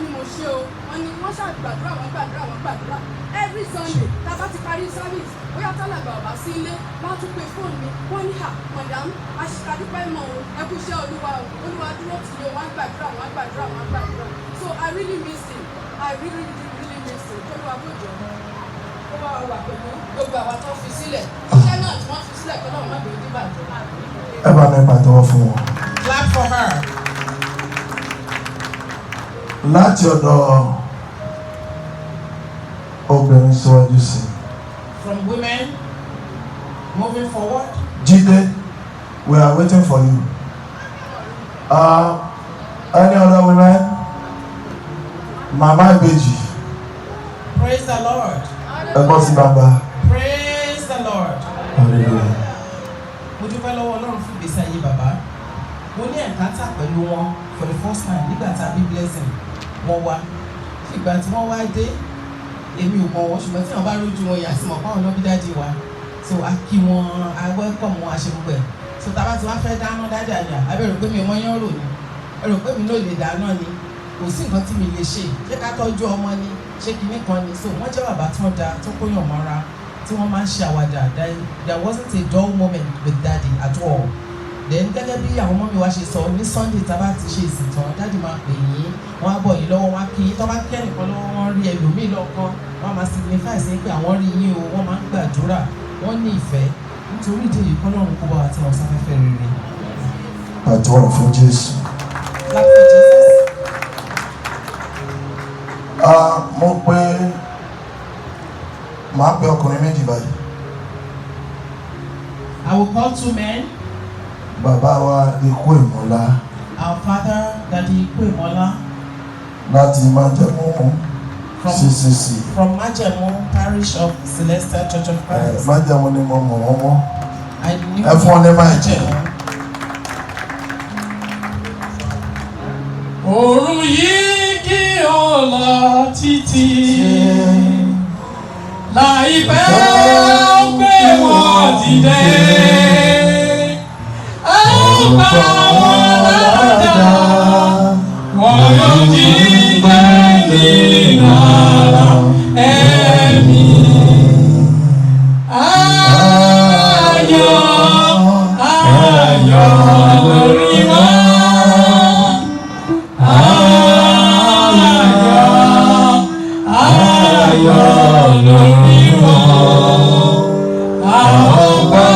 ní mo ṣe o wọ́n ní wọ́n ṣàgbàdúrà every Sunday tá a bá ti parí service bóyá tálàgbà ọ̀bá sí ilé wọ́n á tún pe fóònù mi wọ́n ní madam aṣíkàdúpẹ́ mọ́ o ẹ kú iṣẹ́ olúwa dúró tì í o wọ́n á gbàdúrà so I really miss him I really miss him olúwa bójú ó wá wà pẹ̀lú gbogbo àwọn tó fi sílẹ̀ iṣẹ́ náà tí wọ́n fi sílẹ̀ kọ́ náà má bẹ̀rẹ̀ díbàjẹ́. Ẹ bá mi pàtẹ́wọ́ fún wọn. Clap for her. Láti ọ̀dọ̀ obìnrin síwájú sí. From women moving forward. Jide, we are waiting for you. Any other women? Mama Ibeji. Praise the Lord. Praise the Lord. Hallelujah. Mo dúpẹ́ lọ́wọ́ Ọlọ́run fún ìgbésí ayé bàbá. Mo ní ẹ̀ńkátà pẹ̀lú wọn for the first time nígbà tá a bí blessing wọn wá. Ìgbà tí wọ́n wá dé, èmi ò mọ̀ wọ́n ṣùgbọ́n tí wọ́n bá rójú wọn yà sí mọ̀ báwọn lọ́bí dájú wa. So a kí wọn, a welcome wọn, a ṣe gbogbo ẹ̀. So tábà tí wọ́n fẹ́ dáná dájú àyà, abẹ́rẹ́ pé mi ò mọ yán rò ní. Ẹ̀rọ pé mi ló lè dáná ni. Kò sí nǹkan tí mi lè ṣe. Ṣé ká tọ́jú ọmọ ni? Ṣé kinní kan ni? So wọ́n jẹ́ bàbá tó da tó kóyàn mọ́ra tí wọ́n máa ń ṣe àwàdà. There wasn't a dull moment with daddy at all. Then gẹ́gẹ́ bí àwọn ọmọ mi wá ṣe sọ ní Sunday tá a bá ti ṣe ìsìn tán dáàdì máa pè yín wọ́n á bọ̀ yín lọ́wọ́ wá kí tó bá kí ẹnìkan lọ́wọ́ wọ́n rí ẹlòmíì lọ́kàn wọ́n máa signify sí pé àwọn rí yín o wọ́n máa ń gbàdúrà wọ́n ní ìfẹ́ nítorí ìdí èyí kọ́ lọ́run kó bá wa tí wọ́n sáfẹ́fẹ́ rere. Àdúrà fún Jésù. Clap for Jesus. Mo pé màá pe ọkùnrin méjì báyìí. I will call two men. Bàbá wa Ikú Ìmọ̀lá. Our father, Daddy Ikú Ìmọ̀lá. Láti Májẹ̀mú CCC. From Májẹ̀mú Parish of Celestial Church of Christ. Májẹ̀mú ni mo mọ̀ wọ́n mọ́. I knew Ẹ fún ọ ní Májẹ̀mú. Òrùn yìí kí ọ̀la títí láìpẹ́ ó gbé wọn dìde. Bá wọn lára wọn yóò jíde nínú ara ẹ̀mí. Ayọ̀ ayọ̀ lórí wọn. Ayọ̀ lórí wọn. Àwọn gbọ́.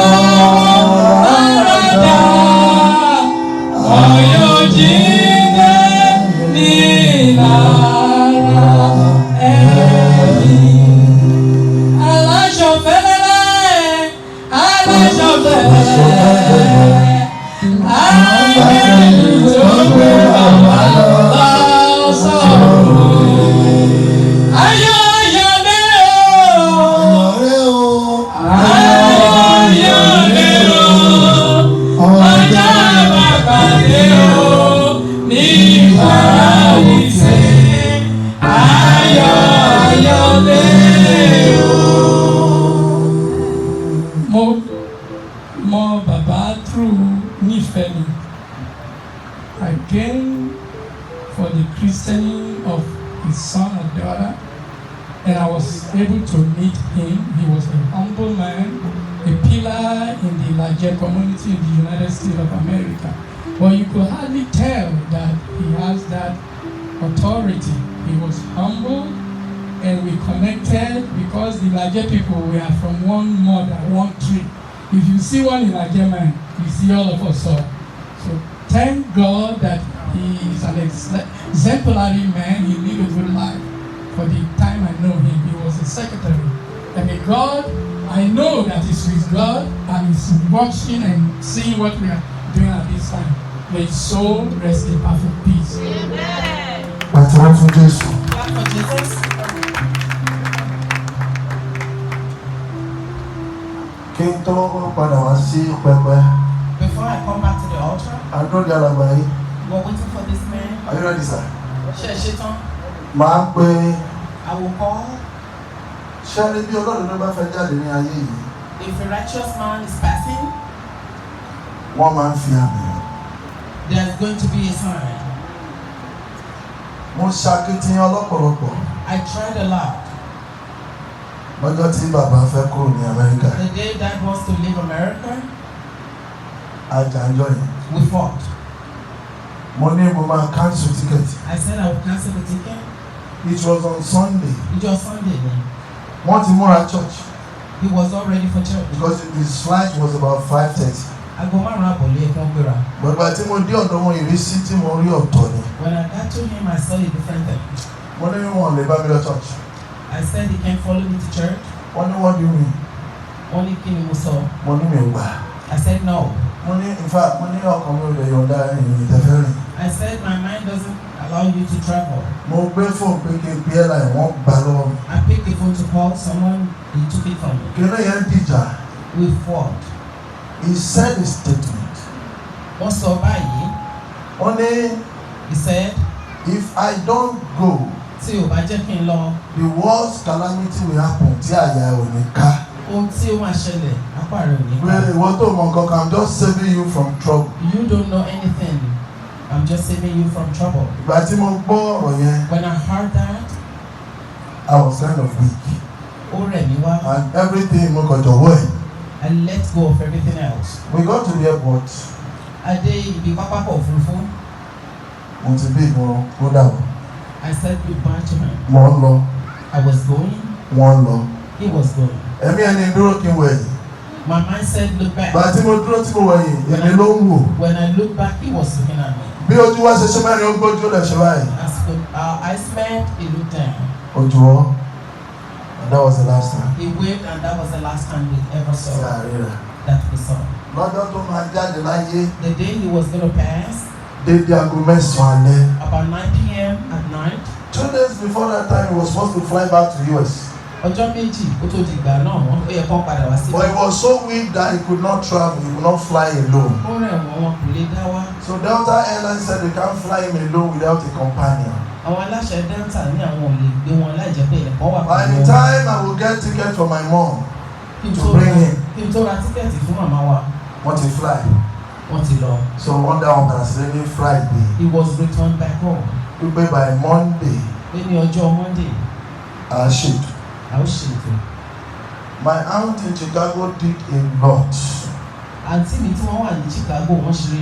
And I was able to meet him. He was a humble man, a pillar in the larger community in the United States of America. But you could hardly tell that he has that authority. He was humble, and we connected because the larger people were from one mother, one tree. If you see one larger man, you see all of us all. So thank God that he is an exemplary man. He lived a good life. For the time I know him, he was a secretary. And a God, I know that is with God and is watching and seeing what we are doing at this time. May his soul rest in perfect peace. Amen. Pàtẹ́wọ́ fún Jésù. Clap for Jesus. Kí n tó padà wá sí pẹpẹ. Before I come back to the altar, Àdúrà di alàgbà yìí. we're waiting for this man. Are you ready, sir? Ṣetán. Máa pe. I will call. Ṣé ẹni bí Ọlọ́run ló bá fẹ́ jáde ní ayé yìí? If a righteous man is passing, Wọ́n máa ń fi àmì hàn. there's going to be a sign. Mo ṣakitiyan lọ́pọ̀lọpọ̀. I tried a lot. Lọ́jọ́ tí bàbá fẹ́ kúrò ní Amẹ́ríkà. The day Dad wants to leave America, Àjànjọ́ yìí. we fought. Mo ní mo máa cancel ticket. I said I would cancel the ticket. It was on Sunday. It was Sunday then. Wọ́n ti múra church He was all ready for church. because his flight was about 5:30. Aago márùn-ún àbọ̀ lé ẹ̀kọ́ gbéra. Gbogbo tí mo dé ọ̀dọ̀ wọn ìrísí tí mo rí ọ̀tọ̀ ni. When I got to him, I saw a different thing. Mo ní wọn lè bá mi lọ church. I said he can't follow me to church. Wọ́n ní what do you mean? Wọ́n ní kí ni mo sọ. Mo ní mi ò gbà. I said no. Mo ní in fact mo ní ọkàn mi ò lè yọ̀ǹda ìrìn ìtẹ́fẹ́ rìn. I said my mind doesn't allow you to travel. Mo gbé fóònù pé kí n gbé airline wọ́n gbà lọ́wọ́ mi. I picked the phone to call someone. He took it from me. Kìnìún yẹn dìjà. We fought. He said a statement. Wọ́n sọ báyìí. Wọ́n ní He said, if I don't go, tí o bá jẹ́ kí n lọ, the worst calamity will happen tí àyà ò ní ká. ohun tí ó máa ṣẹlẹ̀ apá rẹ̀ ò ní Pé ká. ìwọ tó mọ nǹkan kan, I'm just saving you from trouble. You don't know anything. I'm just saving you from trouble. Ìgbà tí mo gbọ́ ọ̀rọ̀ yẹn, When I heard that, I was kind of weak. ó rẹ̀ mí wá. And everything mo kàn jọ̀wọ́ ẹ̀. I let go of everything else. We got to the airport. A dé ibi pápákọ̀ òfurufú. Mo ti bí ìmọ̀ ó dàbọ̀. I said goodbye to him. Mo ń lọ, I was going. wọ́n ń lọ. He was going. Ẹ̀mí ẹni dúró kí n wẹ̀yìn. My mind said look back. Ìgbà tí mo dúró tí mo wẹ̀yìn, èmi ló ń wò. When I looked back, he was looking at me. Bí ojú wa ṣe ṣe mẹ́rin ó gbójú lẹ̀ ṣe báyìí. As our eyes met, he looked down. Ojú ọ́. And that was the last time. He waved, and that was the last time we ever Ṣé saw àríra? that we saw. Lọ́jọ́ tó máa jáde láyé, The day he was going to pass, dédé aago mẹ́sàn-án alẹ́. about 9 p.m. at night, 2 days before that time, he was supposed to fly back to the US. ọjọ́ méjì kó tó di ìgbà náà wọ́n ó yẹ kó padà wá sí. But he was so weak that he could not travel, he could not fly alone. ó rẹ̀ wọ́n wọn kò lè dá wá. So Delta Airlines said they can't fly him alone without a companion. àwọn aláṣẹ Delta ní àwọn ò lè gbé wọn láì jẹ́ pé ẹ̀kọ́ wà By the time I will get ticket for my mom kí n to tó bring him, kí n tó ra tíkẹ́ẹ̀tì fún màmá wa want to fly. wọ́n ti lọ. So one day on Thursday, Friday, He was returned back home. we pay by Monday, pé ní ọjọ́ Monday I shoot. a ó ṣètò. My aunt in Chicago did a lot. àǹtí mi tí wọ́n wà ní Chicago wọ́n ṣe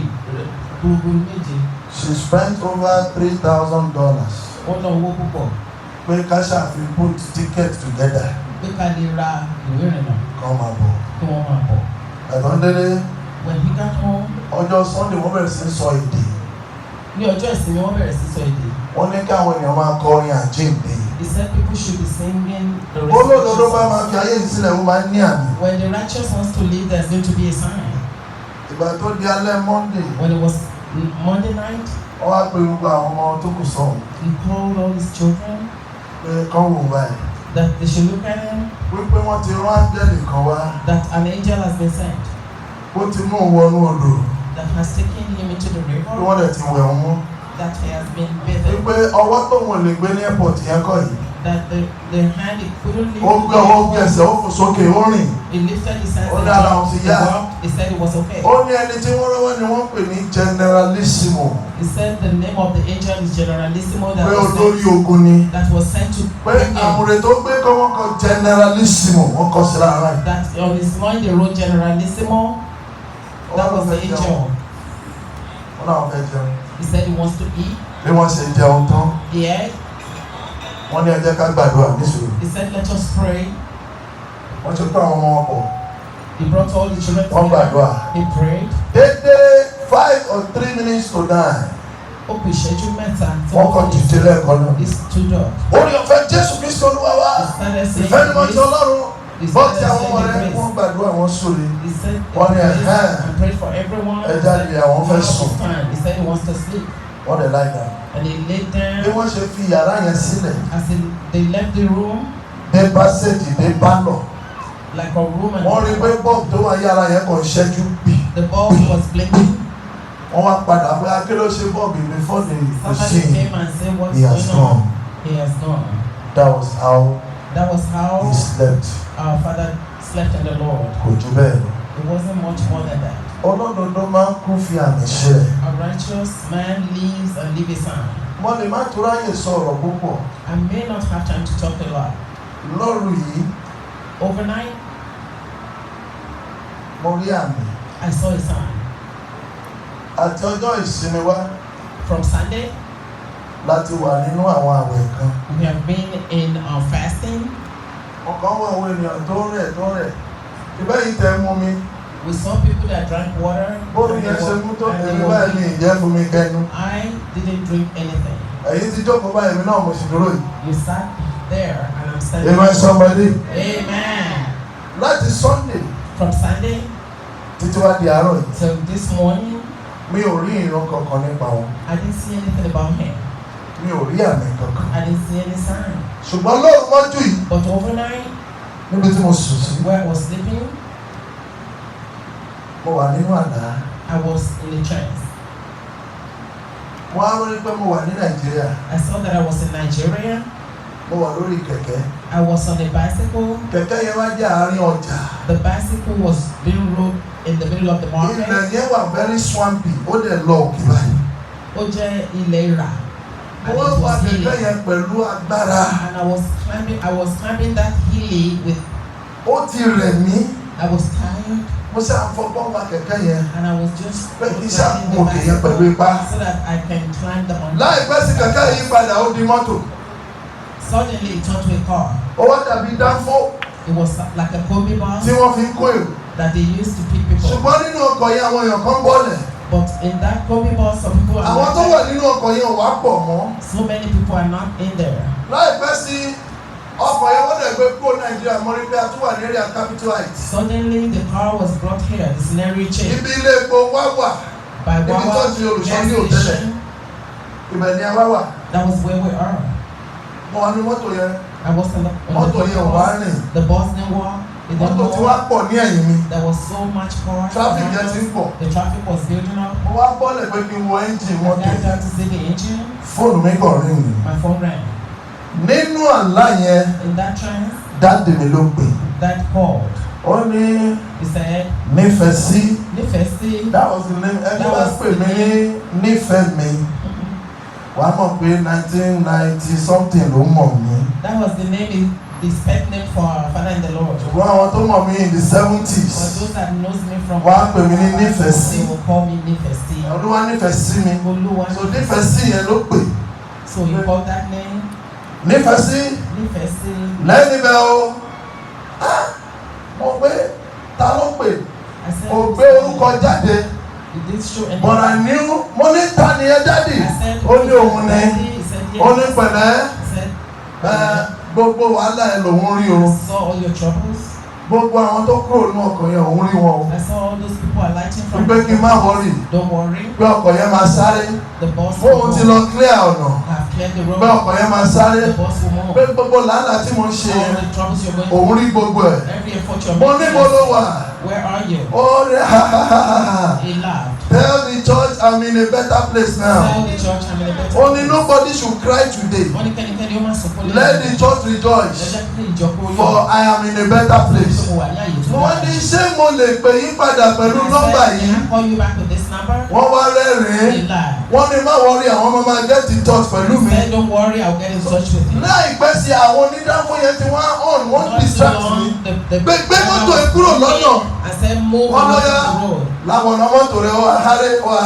gbogbo méje. She spent over $3,000. wọ́n ná owó púpọ̀ Pé Kasha fi put ticket together. pé ká lè ra ìwé ìrìnnà Come aboard. kí wọ́n máa bọ̀. Ẹ̀dọ́ndẹ́lẹ́ When he got home, ọjọ́ Sunday wọ́n bẹ̀rẹ̀ sí sọ èdè. ní ọjọ́ ìsinmi wọ́n bẹ̀rẹ̀ sí sọ èdè. Wọ́n ní káwọn èèyàn máa kọrin àjíǹde. He said people should be singing the Olódodo bá máa recitation. fi ayé ìsílẹ̀ wọ́n máa ní àmì. When the righteous wants to leave, there's going to be a sign. Ìgbà tó di alẹ́ Monday, When it was Monday night, wọ́n wá pe gbogbo àwọn ọmọ tó kù sọ̀rọ̀ he called all his children pé kán wò báyìí. that they should look at him, Wípé wọ́n ti rán áńgẹ́lì kan wá. that an angel has been sent Ó ti mú òun wọnú odò. that has taken him into the Bí river, wọ́n dẹ̀ ti wẹ̀ wọ́n mú. that he has been bathed, Wípé ọwọ́ tóun lè gbé ní airport yẹn kọ́ yìí. that the hand he couldn't lift. Ó gbé ọwọ́ gbé ẹsẹ̀ ó fò sókè ó rìn. He lifted his hands Ó and ní ara òun ti he yá. walked. He said it was okay. Ó ní ẹni tí wọ́n rán wá ni wọ́n pè ní Generalissimo. He said the name of the angel is Generalissimo that Pé was olórí sent, ogun ni. that was sent to Pé bring him. àmùrè tó gbé kọ́ wọ́n kọ Generalissimo wọ́n kọ sí lára ẹ̀. That on his mind they wrote Generalissimo. That was the angel. Wọ́n náà fẹ́ jẹun. He said he wants to eat. Bí wọ́n ṣe jẹun tán, He ate. wọ́n ní ẹ jẹ́ ká gbàdúrà níṣòro. He said, let us pray. Wọ́n ti kó àwọn ọmọ wọn pọ̀. He brought all the children Wọ́n together. gbàdúrà. He prayed. Dédé 5 or 3 minutes to 9. Ó pè ìṣẹ́jú mẹ́ta tí Wọ́n kàn dìde lẹ́ẹ̀kan náà. He stood up. Orí ọ̀fẹ́ Jésù Kristo Olúwa wá. He started saying Ìfẹ́ ni mo ti grace. Ọlọ́run. He Bọ́ọ̀tì started àwọn ọmọ rẹ̀ saying wọ́n grace. gbàdúrà wọn sóre. He said Wọ́n ní grace ẹ̀hẹ́n. and prayed for everyone. Ẹ jáde àwọn fẹ́ sùn. He said he wants to sleep. Wọ́n dẹ̀ láì dá. And he laid Bí down. wọ́n ṣe fi yàrá yẹn sílẹ̀. As they left the room, Dé bá ṣèjì dé bá lọ. like a room, Wọ́n rí and pé bọ́ọ̀bù tó wà yàrá yẹn kàn ṣẹ́jú bì. the bulb was blinking. Wọ́n wá padà pé akérò ṣe bọ́ọ̀bù before they Somebody see came and said, what's he has going on? gone. He has gone. That was how That was how he slept. our father slept in the Lord. Kò jù bẹ́ẹ̀ lọ. It wasn't much more than that. Olódodo máa ń kún fi àmì ṣe. A righteous man lives and leaves a sign. mo lè má tó ráyè sọ̀rọ̀ púpọ̀. I may not have time to talk a lot. Lóru yìí, Overnight, mo rí àmì. I saw a sign. Àti ọjọ́ ìsinmi wá From Sunday, láti wà nínú àwọn àwẹ̀ kan. we have been in fasting. Ọ̀kan wọ àwọn ènìyàn tó rẹ̀. Ibẹ̀ yìí tẹ́ mú mi. We saw people that drank water. Bóòlù yẹn ṣe mú tó èmi báyìí ní ìjẹ́ fún mi kẹnu. I didn't drink anything. Èyí ti jókòó báyìí mi náà mo sì dúró yìí. You sat there and I'm standing. Amen somebody. Amen. Láti Sunday From Sunday títí wá di àárọ̀ yìí. till this morning, Mi ò rí ìran kankan nípa wọn. I didn't see anything about him. Mi ò rí àmì kankan. I didn't see any sign. Ṣùgbọ́n lóru mọ́jú yìí But overnight, níbi tí mo sùn sí. where I was sleeping, Mo wà nínú àná. I was in a trance. Wọ́n á rí pé mo wà ní Nàìjíríà. I saw that I was in Nigeria. Mo wà lórí kẹ̀kẹ́. I was on a bicycle. Kẹ̀kẹ́ yẹn wá jẹ́ àárín ọjà. The bicycle was being rode in the middle of the market. Ilẹ̀ yẹn wà very swampy. Ó dẹ̀ lọ òkè báyìí. Ó jẹ́ ilẹ̀ ìrà. And Mo it wá was kẹ̀kẹ́ hilly. yẹn pẹ̀lú agbára. And I was climbing that hilly with, Ó ti rẹ̀ mí. I was tired. Mo ṣe àfọgbọ́n wa kẹ̀kẹ́ yẹn. And I was just Pé kí riding iṣẹ́ the àpò òkè yẹn pẹ̀lú bicycle ipá. so that I can climb the mountain. Láìpẹ́ sí kẹ̀kẹ́ yìí padà ó di mọ́tò. Suddenly it turned to a car. Ó wá dàbí dánfó It was like a combi bus tí wọ́n fi ń kó èrò. that they used to pick people. Ṣùgbọ́n nínú ọkọ̀ yẹn àwọn èèyàn kan bọ́lẹ̀. But in that combi bus, some people are Àwọn tó not wà there. nínú ọkọ̀ yẹn ò wá pọ̀ mọ́. So many people are not in there. Láìpẹ́ sí ọkọ̀ yẹn wọ́n dẹ̀ gbé kúrò Nàìjíríà mọ́ rí pé a tún wà ní area capital heights. Suddenly the car was brought here, the scenery changed. Ibi ilé epo wá wà. By Ibi Wawa tó ti olùsọ gas ní òtẹ́lẹ̀. station. Ibẹ̀ ni a wá wà. That was where we are. Mo wà ní mọ́tò yẹn. I was in the Mọ́tò yẹn ò wá rìn. The bus didn't walk. It didn't Mọ́tò tí wá walk. pọ̀ ní ẹ̀yìn mi. There was so much car. Traffic around yẹn us. ti ń pọ̀. The traffic was building up. Mo wá bọ́lẹ̀ pé kí n wo ẹ́ńjìn I mọ́tò. got down to see the engine. Fóònù mi kàn rí mi. My phone rang. Nínú àlá yẹn, In that trance, dáàdì mi ló pè. that called. Ó ní He said, nífẹ̀ẹ́ sí. Nifesti. That was the name. Ẹni That bá was pè mí ní nífẹ̀ẹ́ mi. Wàá mọ̀ pé 1990 something ló mọ̀ mí. That was the name, his pet name for our Father in the Lord. Ṣùgbọ́n àwọn tó mọ̀ mí in the For 70s. those that knows me from, Wọ́n á pè mí ní Nífẹ̀ẹ́sí. they will call me Nifesti. Olúwa nífẹ̀ẹ́ sí mi. Oluwa. So nífẹ̀ẹ́ sí yẹn ló pè. So he called that name Nífẹ̀ẹ́ sí Nifesti. lẹ́yìn ibẹ̀ o. Mo gbé ta ló pè? I said, Kò gbé orúkọ jáde. Did this show any? But I knew mo ní ta ni ẹ dádì. I said, Ó ní òun ni. He said, yes. Ó ní pẹ̀lẹ́. He said, Gbogbo wàhálà ẹ lòun rí o. I saw all your troubles. Gbogbo àwọn tó kúrò nínú ọkọ̀ yẹn òun rí wọn o. I saw all those people alighting from Wípé kí n má wọrí. Don't worry. Pé ọkọ̀ yẹn máa sáré. The bus Fóun ti lọ clear ọ̀nà. have cleared the road. Pé ọkọ̀ yẹn máa sáré. The bus will move. Pé gbogbo làálàá tí mo ń ṣe All yẹn the troubles you're going òun rí gbogbo ẹ̀. every effort you're Mo ní mo ló making. wà. Where are you? Ó rí He laughed. Tell the church I'm in a better place now. Tell the church I'm in a better Only nobody should cry today. Wọ́n ní kẹ́nikẹ́ni ó máa sọ fún Let the church rejoice. Lọ́jọ́ pé ìjọpọ̀ yóò. For I am in a better place. Mo wà ní àyè tó Wọ́n ní ṣé mo lè pè yín padà pẹ̀lú nọ́mbà yìí? Can I call you back with this number? Wọ́n wá rẹ́rìn-ín. He lied. Wọ́n ní má wọrí àwọn ọmọ máa get in touch pẹ̀lú He mi. said, don't worry, I'll get in touch with you. Láìpẹ́ sí àwọn onídàáfó yẹn tí wọ́n on wọ́n Not distract too long, mi. the Gbé mọ́tò ẹ kúrò lọ́nà. I said, move Wọ́n on lọ́yà the road. làwọn ọ̀nà mọ́tò rẹ̀ wà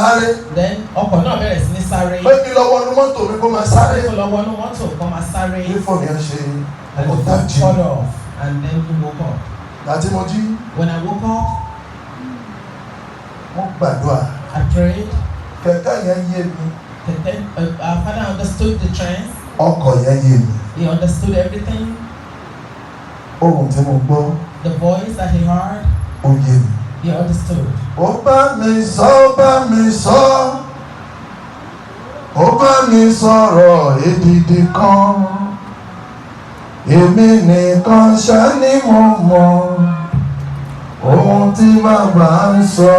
háré. Then ọkọ̀ náà bẹ̀rẹ̀ sí ní sáré. Pé kí lọ wọnú mọ́tò mi kó máa sáré. Kó lọ wọnú mọ́tò kó máa sáré. Ní fóònù yẹn ṣe And the ọ̀tá phone jí. cut off. And then he woke up. Láti mo jí, When I woke up, wọ́n gbàdúrà. I prayed. Kẹ̀kẹ́ yẹn yé mi. Then our father understood the trance. Ọkọ̀ yẹn yé mi. He understood everything. Ohun tí mo gbọ́, The voice that he heard, ó yé mi. he understood. Ó bá mi sọ, ó bá mi sọ. Ó bá mi sọ̀rọ̀ èdìdì kan. Èmi nìkan ṣá ni mo mọ̀. Ohun tí bàbá ń sọ.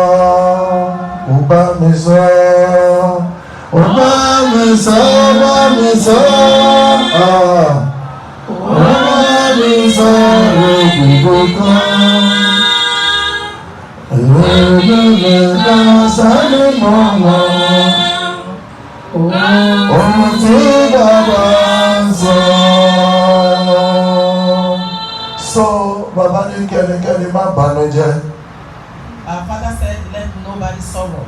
Ó bá mi sọ. Ó bá mi sọ, ó bá mi sọ. Ó bá mi sọ̀rọ̀ èdìdì kan. Èmi nìkan ṣá ni mo mọ̀. Ohun ohun tí bàbá ń sọ. So bàbá ní kẹ́nikẹ́ni má bànújẹ́. Our father said, let nobody sorrow.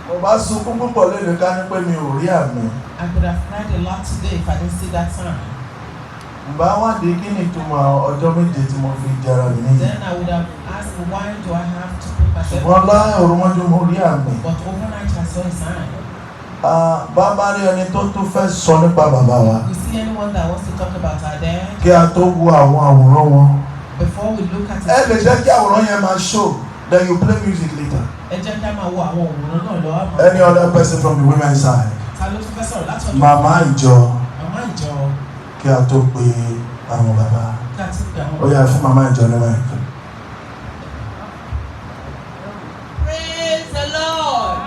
Mo bá sunkún púpọ̀ lónìí ká ní pé mi ò rí àmì. I could have cried a lot today if I didn't see that sign. Ǹbá wádìí kí ni ìtumọ̀ ọjọ́ méje tí mo fi jẹrà mi níyì. Then I would have asked, why do I have to put myself? Ṣùgbọ́n láì òrùmọ́jú mo rí àmì. But overnight I saw a sign. Bàbá rí ẹni tó tún fẹ́ sọ nípa bàbá wa. We see anyone that wants to talk about our dad. Kí a tó wo àwọn àwòrán wọn. Before we look at it. Ẹ lè jẹ́ kí àwòrán yẹn máa show, then you play music later. Ẹ jẹ́ ká máa wo àwọn òwúrọ̀ náà lọ. Any other person from the women's side? Ta ló tún fẹ́ sọ̀rọ̀ láti ọjọ́? Màmá ìjọ. Màmá ìjọ. Kí a tó pe àwọn bàbá. Kí a ti pe àwọn. Ó yá fún màmá ìjọ ní báyìí. Praise the Lord.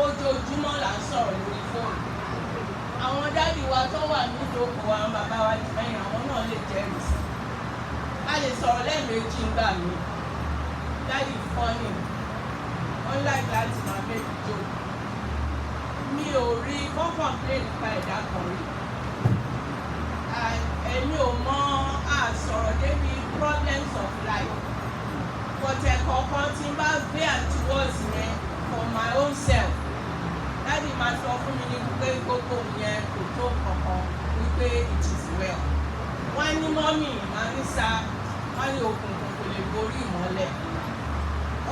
Ojoojúmọ́ là ń sọ̀rọ̀ lórí fóònù. Àwọn dáàdì wa tó wà nídòókòó àwọn bàbá wa jù mẹ́yìn àwọn náà lè jẹ́rìí sí. A lè sọ̀rọ̀ lẹ́ẹ̀mejì ńgbà mi. Dáàdì fọ́nì, wọ́n láì láti máa méjì jò. Mi ò rí kọ́kàn pé nípa ẹ̀dá kan rí. Èmi ò mọ àsọ̀rọ̀ débi problems of life. Bọ̀tẹ̀ kọ̀ọ̀kan tí n bá gbé towards yẹn for my own self. Dáàdì máa sọ fún mi ní pé gbogbo yẹn kò tó kankan wípé it is well. Wọ́n ní mọ́mì máa ń sá, wọ́n ní òkùnkùn kò lè borí ìmọ́lẹ̀.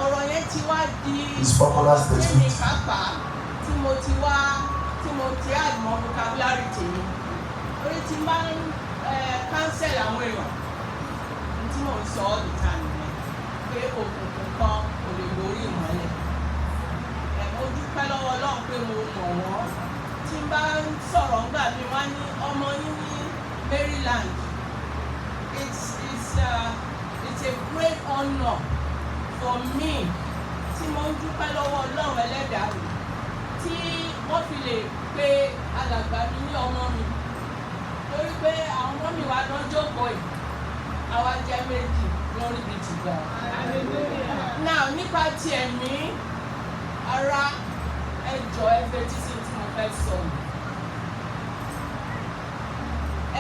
Ọ̀rọ̀ yẹn ti wá di ọ̀rọ̀ pápá tí mo ti add mọ́ vocabulary tèmi. Orí ti máa ń cancel àwọn èèyàn tí mò ń sọ all the time yẹn pé òkùnkùn kan kò lè borí ìmọ́lẹ̀. Mo dúpẹ́ lọ́wọ́ Ọlọ́run pé mo mọ̀ wọ́n. Tí n bá ń sọ̀rọ̀ ńgbà mi wá ní ọmọ yín ní Maryland. It's a great honour for me tí mo ń dúpẹ́ lọ́wọ́ Ọlọ́run ẹlẹ́dàá mi tí wọ́n fi lè pe alàgbà mi ní ọmọ mi. Torí pé àwọn ọmọ mi wá dán jókòó yìí, àwa jẹ́ méjì lórí ibi tìgbà. Now nípa ti ẹ̀mí ara ẹjọ́ ẹgbẹ́ títí tí mo fẹ́ sọ.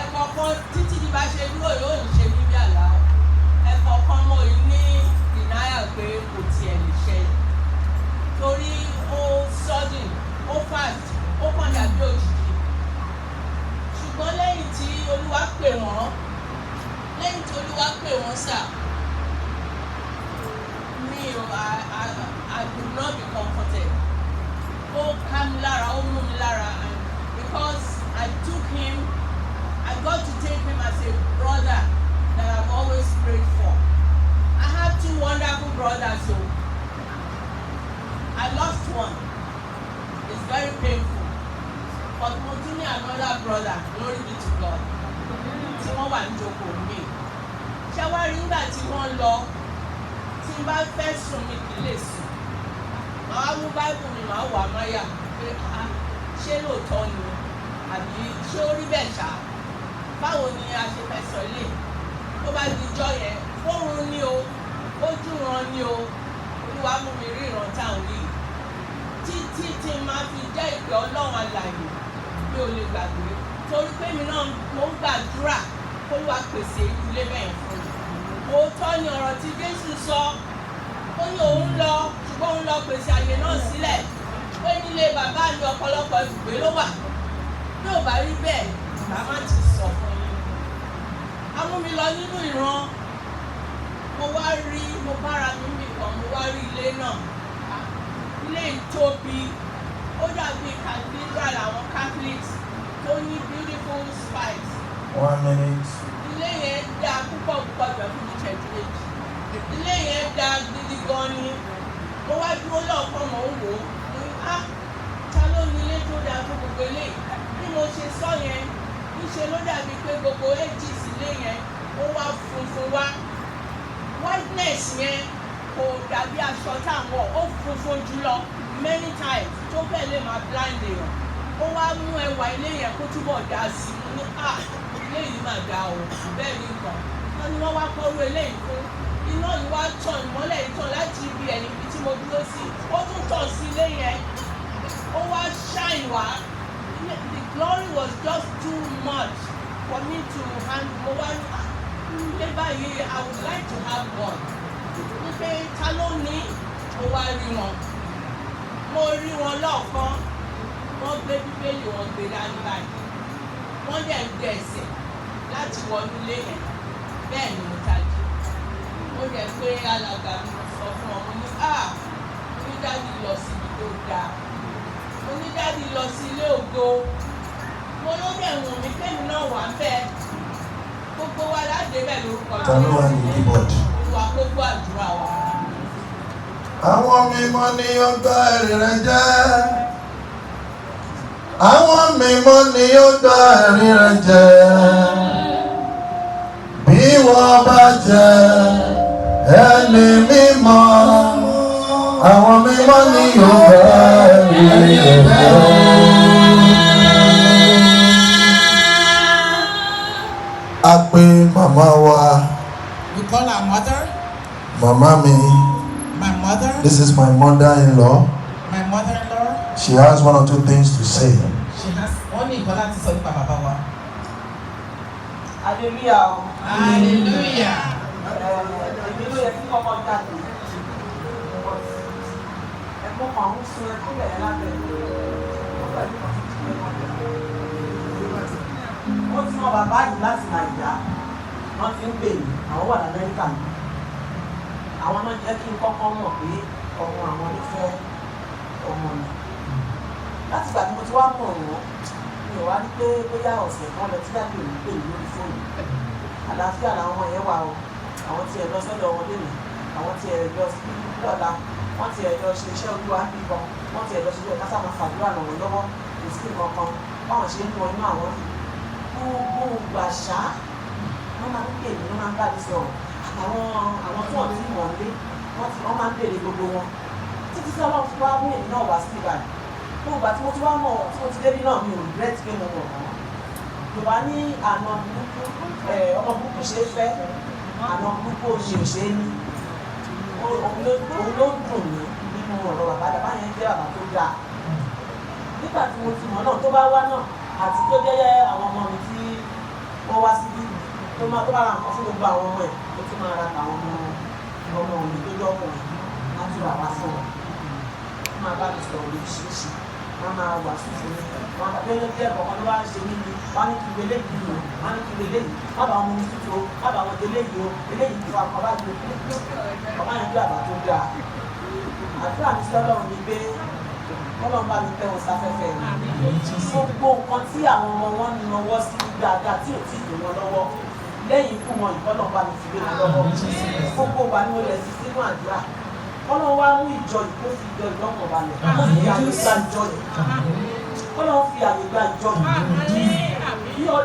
Ẹ̀kọ̀ọ̀kan títí di bá ṣe dúró yóò ń ṣe níbi àlá. Ẹ̀kọ̀ọ̀kan mo ní denial pé kò tiẹ̀ lè ṣe. Torí ó sudden, ó fast, ó kàn dàbí òjijì. Ṣùgbọ́n lẹ́yìn tí Olúwa pè wọ́n sà. I could not be comforted. Ó ká mi lára, ó mú mi lára, and because I got to take him as a brother that I've always prayed for. I have two wonderful brothers, so I lost one. It's very painful. But mo tún ní another brother, glory be to God, tí wọ́n wà ní jókòó mi. Ṣé wá rí nígbà tí wọ́n lọ? Tí n bá fẹ́ sùn mi kì í lè sùn. Màá mú báìbù mi, màá wà máyà pé ṣé lóòótọ́ ni àbí ṣé ó rí bẹ́ẹ̀ ṣá? Báwo ni a ṣe fẹ́ sọ ilé? Tó bá di ijọ́ yẹn, oorun ni o, ojú ran ni o, Olúwa mú mi rí ìran táwọn rí. tí máa fi jẹ́ ìpè Ọlọ́run alààyè mi ò lè gbàgbé torí pé mi náà mo ń gbàdúrà kó wá pèsè ilé bẹ́ẹ̀ fún mi. Òótọ́ ni ọ̀rọ̀ tí Jésù sọ ó ní òun lọ ṣùgbọ́n òun lọ pèsè àyè náà sílẹ̀ pé nílé bàbá mi ọ̀pọ̀lọpọ̀ ibùgbé ló wà bí ò bá rí bẹ́ẹ̀ bàbá ti sọ fún mi. A mú mi lọ nínú ìran mo wá rí mo bára mi nìkan mo wá rí ilé náà ilé ìtóbi ó dàbí cathedral àwọn Catholics tó ní beautiful spires. 1 minute. Ilé yẹn dáa púpọ̀ púpọ̀ jọ fún mi ṣẹ́jú méjì. Ilé yẹn dáa gidi gan ni. Mo wá dúró lọ́ọ̀kan mọ̀ ń wò ó. Mo ní ta ló ní ilé tó dáa fún gbogbo eléyìí? Bí mo ṣe sọ yẹn, níṣe ló dàbí pé gbogbo edges ilé yẹn ó wá funfun wá. Whiteness yẹn kò dàbí aṣọ táwọn ó funfun jùlọ many times tó bẹ́ẹ̀ lè máa blind èèyàn. Ó wá mú ẹwà ilé yẹn kó túbọ̀ dá sí i. Mo ní ilé yìí máa dá o bẹ́ẹ̀ ni nǹkan. Wọ́n ní wọ́n wá kọ́rú eléyìí fún. Iná yìí wá tàn ìmọ́lẹ̀ yìí tàn láti ibi ẹ̀yìn ibi tí mo dúró sí. Ó tún tàn sí ilé yẹn. Ó wá shine wá. The glory was just too much for me to handle. Mo wá ní ilé báyìí I would like to have one. Wípé ta ló ní? Mo wá rí wọn. Mo rí wọn lọ́ọ̀kan. Wọ́n gbé bíbélì wọn gbé dání báyìí. Wọ́n dẹ̀ ń gbé ẹsẹ̀ láti wọnú ilé yẹn. Bẹ́ẹ̀ ni mo tají. Mo dẹ̀ pé alàgbà mi sọ fún ọmọ ní onídàájú lọ sí ibi tó dáa. Onídàájú lọ sí ilé ògo. Mo ló dẹ̀ wùn mí kémi náà wà bẹ́ẹ̀. Gbogbo wa láde bẹ́ẹ̀ lórúkọ Ta ló wà ní keyboard? Olúwa gbogbo àdúrà wa. Àwọn mímọ́ ni ó gbọ́ ẹ̀rí rẹ jẹ́. Àwọn mímọ́ ni ó gbọ́ ẹ̀rí rẹ jẹ́. Bí wọ́n bá jẹ́ ẹni mímọ́, àwọn mímọ́ ni ó gbọ́ ẹ̀rí rẹ jẹ́. A pè màmá wa. We call our mother. Màmá mi. My mother. This is my mother-in-law. My mother-in-law. She has 1 or 2 things to say. She has only nǹkan láti sọ nípa bàbá wa. Hallelujah. Hallelujah. Èmi ló yẹ kí kọ́kọ́ jáde. Ẹ̀kọ́ kan ń sun ẹkún bẹ̀rẹ̀ lábẹ́. Ó ti mọ bàbá yìí láti Nàìjíríà. Wọ́n ti ń pè mí. Àwọn wà ní Amẹ́ríkà ni. Àwọn náà jẹ́ kí n kọ́kọ́ mọ̀ pé ọmọ àwọn ló fẹ́ ọmọ mi. Láti ìgbà tí mo ti wá mọ̀ wọ́n, mi ò wá rí pé bóyá ọ̀sẹ̀ kan lọ tí dájú òní pè mí lórí fóònù. Àlàáfíà làwọn ọmọ yẹn wà o. Àwọn tí ẹ lọ sọ́dọ̀ wọn lónìí. Àwọn tí ẹ lọ sí lọ́la. Wọ́n ti ẹ lọ ṣe iṣẹ́ olúwa nìkan. Wọ́n ti ẹ lọ ṣe iṣẹ́ kásá máa fàdúrà ràn wọ́n lọ́wọ́. Kò sí nǹkan kan. Báwọn ṣe ń wọ inú àwọn gbogbo gbàṣá. Wọ́n máa ń pè mí, wọ́n máa ń bá mi sọ̀rọ̀. Àwọn tí wọ́n ti mọ̀ lé, wọ́n máa ń béèrè gbogbo wọn. Títí tí Ọlọ́run ti wá mú èmi náà wá sí ìbàdàn. Gbogbo ìgbà tí mo ti wá mọ̀ tí mo ti débi náà mi ò regret pé mo mọ̀ wọ́n. Yorùbá ní àna burúkú ọmọ burúkú ṣe é fẹ́, àna burúkú ṣe ò ṣe é ní. Òun ló ń dùn mí nínú ọ̀rọ̀ bàbá yẹn jẹ́ bàbá tó dáa. Nígbà tí mo ti mọ̀ náà tó bá wá náà àti tó jẹ́ àwọn ọmọ mi tí wọ́n wá síbí tó bá ra nǹkan fún gbogbo àwọn ọmọ ẹ̀ tó tún máa ra àwọn ọmọ mi tó jọ ọkùnrin láti rà wá fún wọn. Wọ́n máa bá mi sọ̀rọ̀ lóríṣiríṣi. Wọ́n máa wà fúnfun ní. Wọ́n máa bẹ́ẹ̀ lókè ẹ̀kọ́ kan ló wá ń ṣe níbi. Wọ́n á ní kí n gbélé yìí o. Wọ́n á ní kí n gbélé yìí. Má bàa wọn mú títí o. Má bàa wọn délé yìí o. Eléyìí ti fa ọkọ̀ bá ju ọmọ yẹn bí àbá tó dáa. Àdúrà mi sí Ọlọ́run ni pé Ọlọ́run bá mi tẹ́ wọn sáfẹ́fẹ́ rẹ̀. Gbogbo nǹkan tí àwọn ọmọ wọn ń nawọ́ sí dáadáa tí ò tí ì lè wọn lọ́wọ́ lẹ́yìn ikú wọn ìbọ́lọ̀ bá mi fi lé wọn lọ́wọ́. Gbogbo wa ni mo lẹ̀ sí sínú àdúrà. Ọlọ́run wá mú ìjọ yìí kó fi ìjọ ìlọ́kàn balẹ̀. Kó fi àyè gba ìjọ yìí. Ọlọ́run fi àyè gba ìjọ yìí.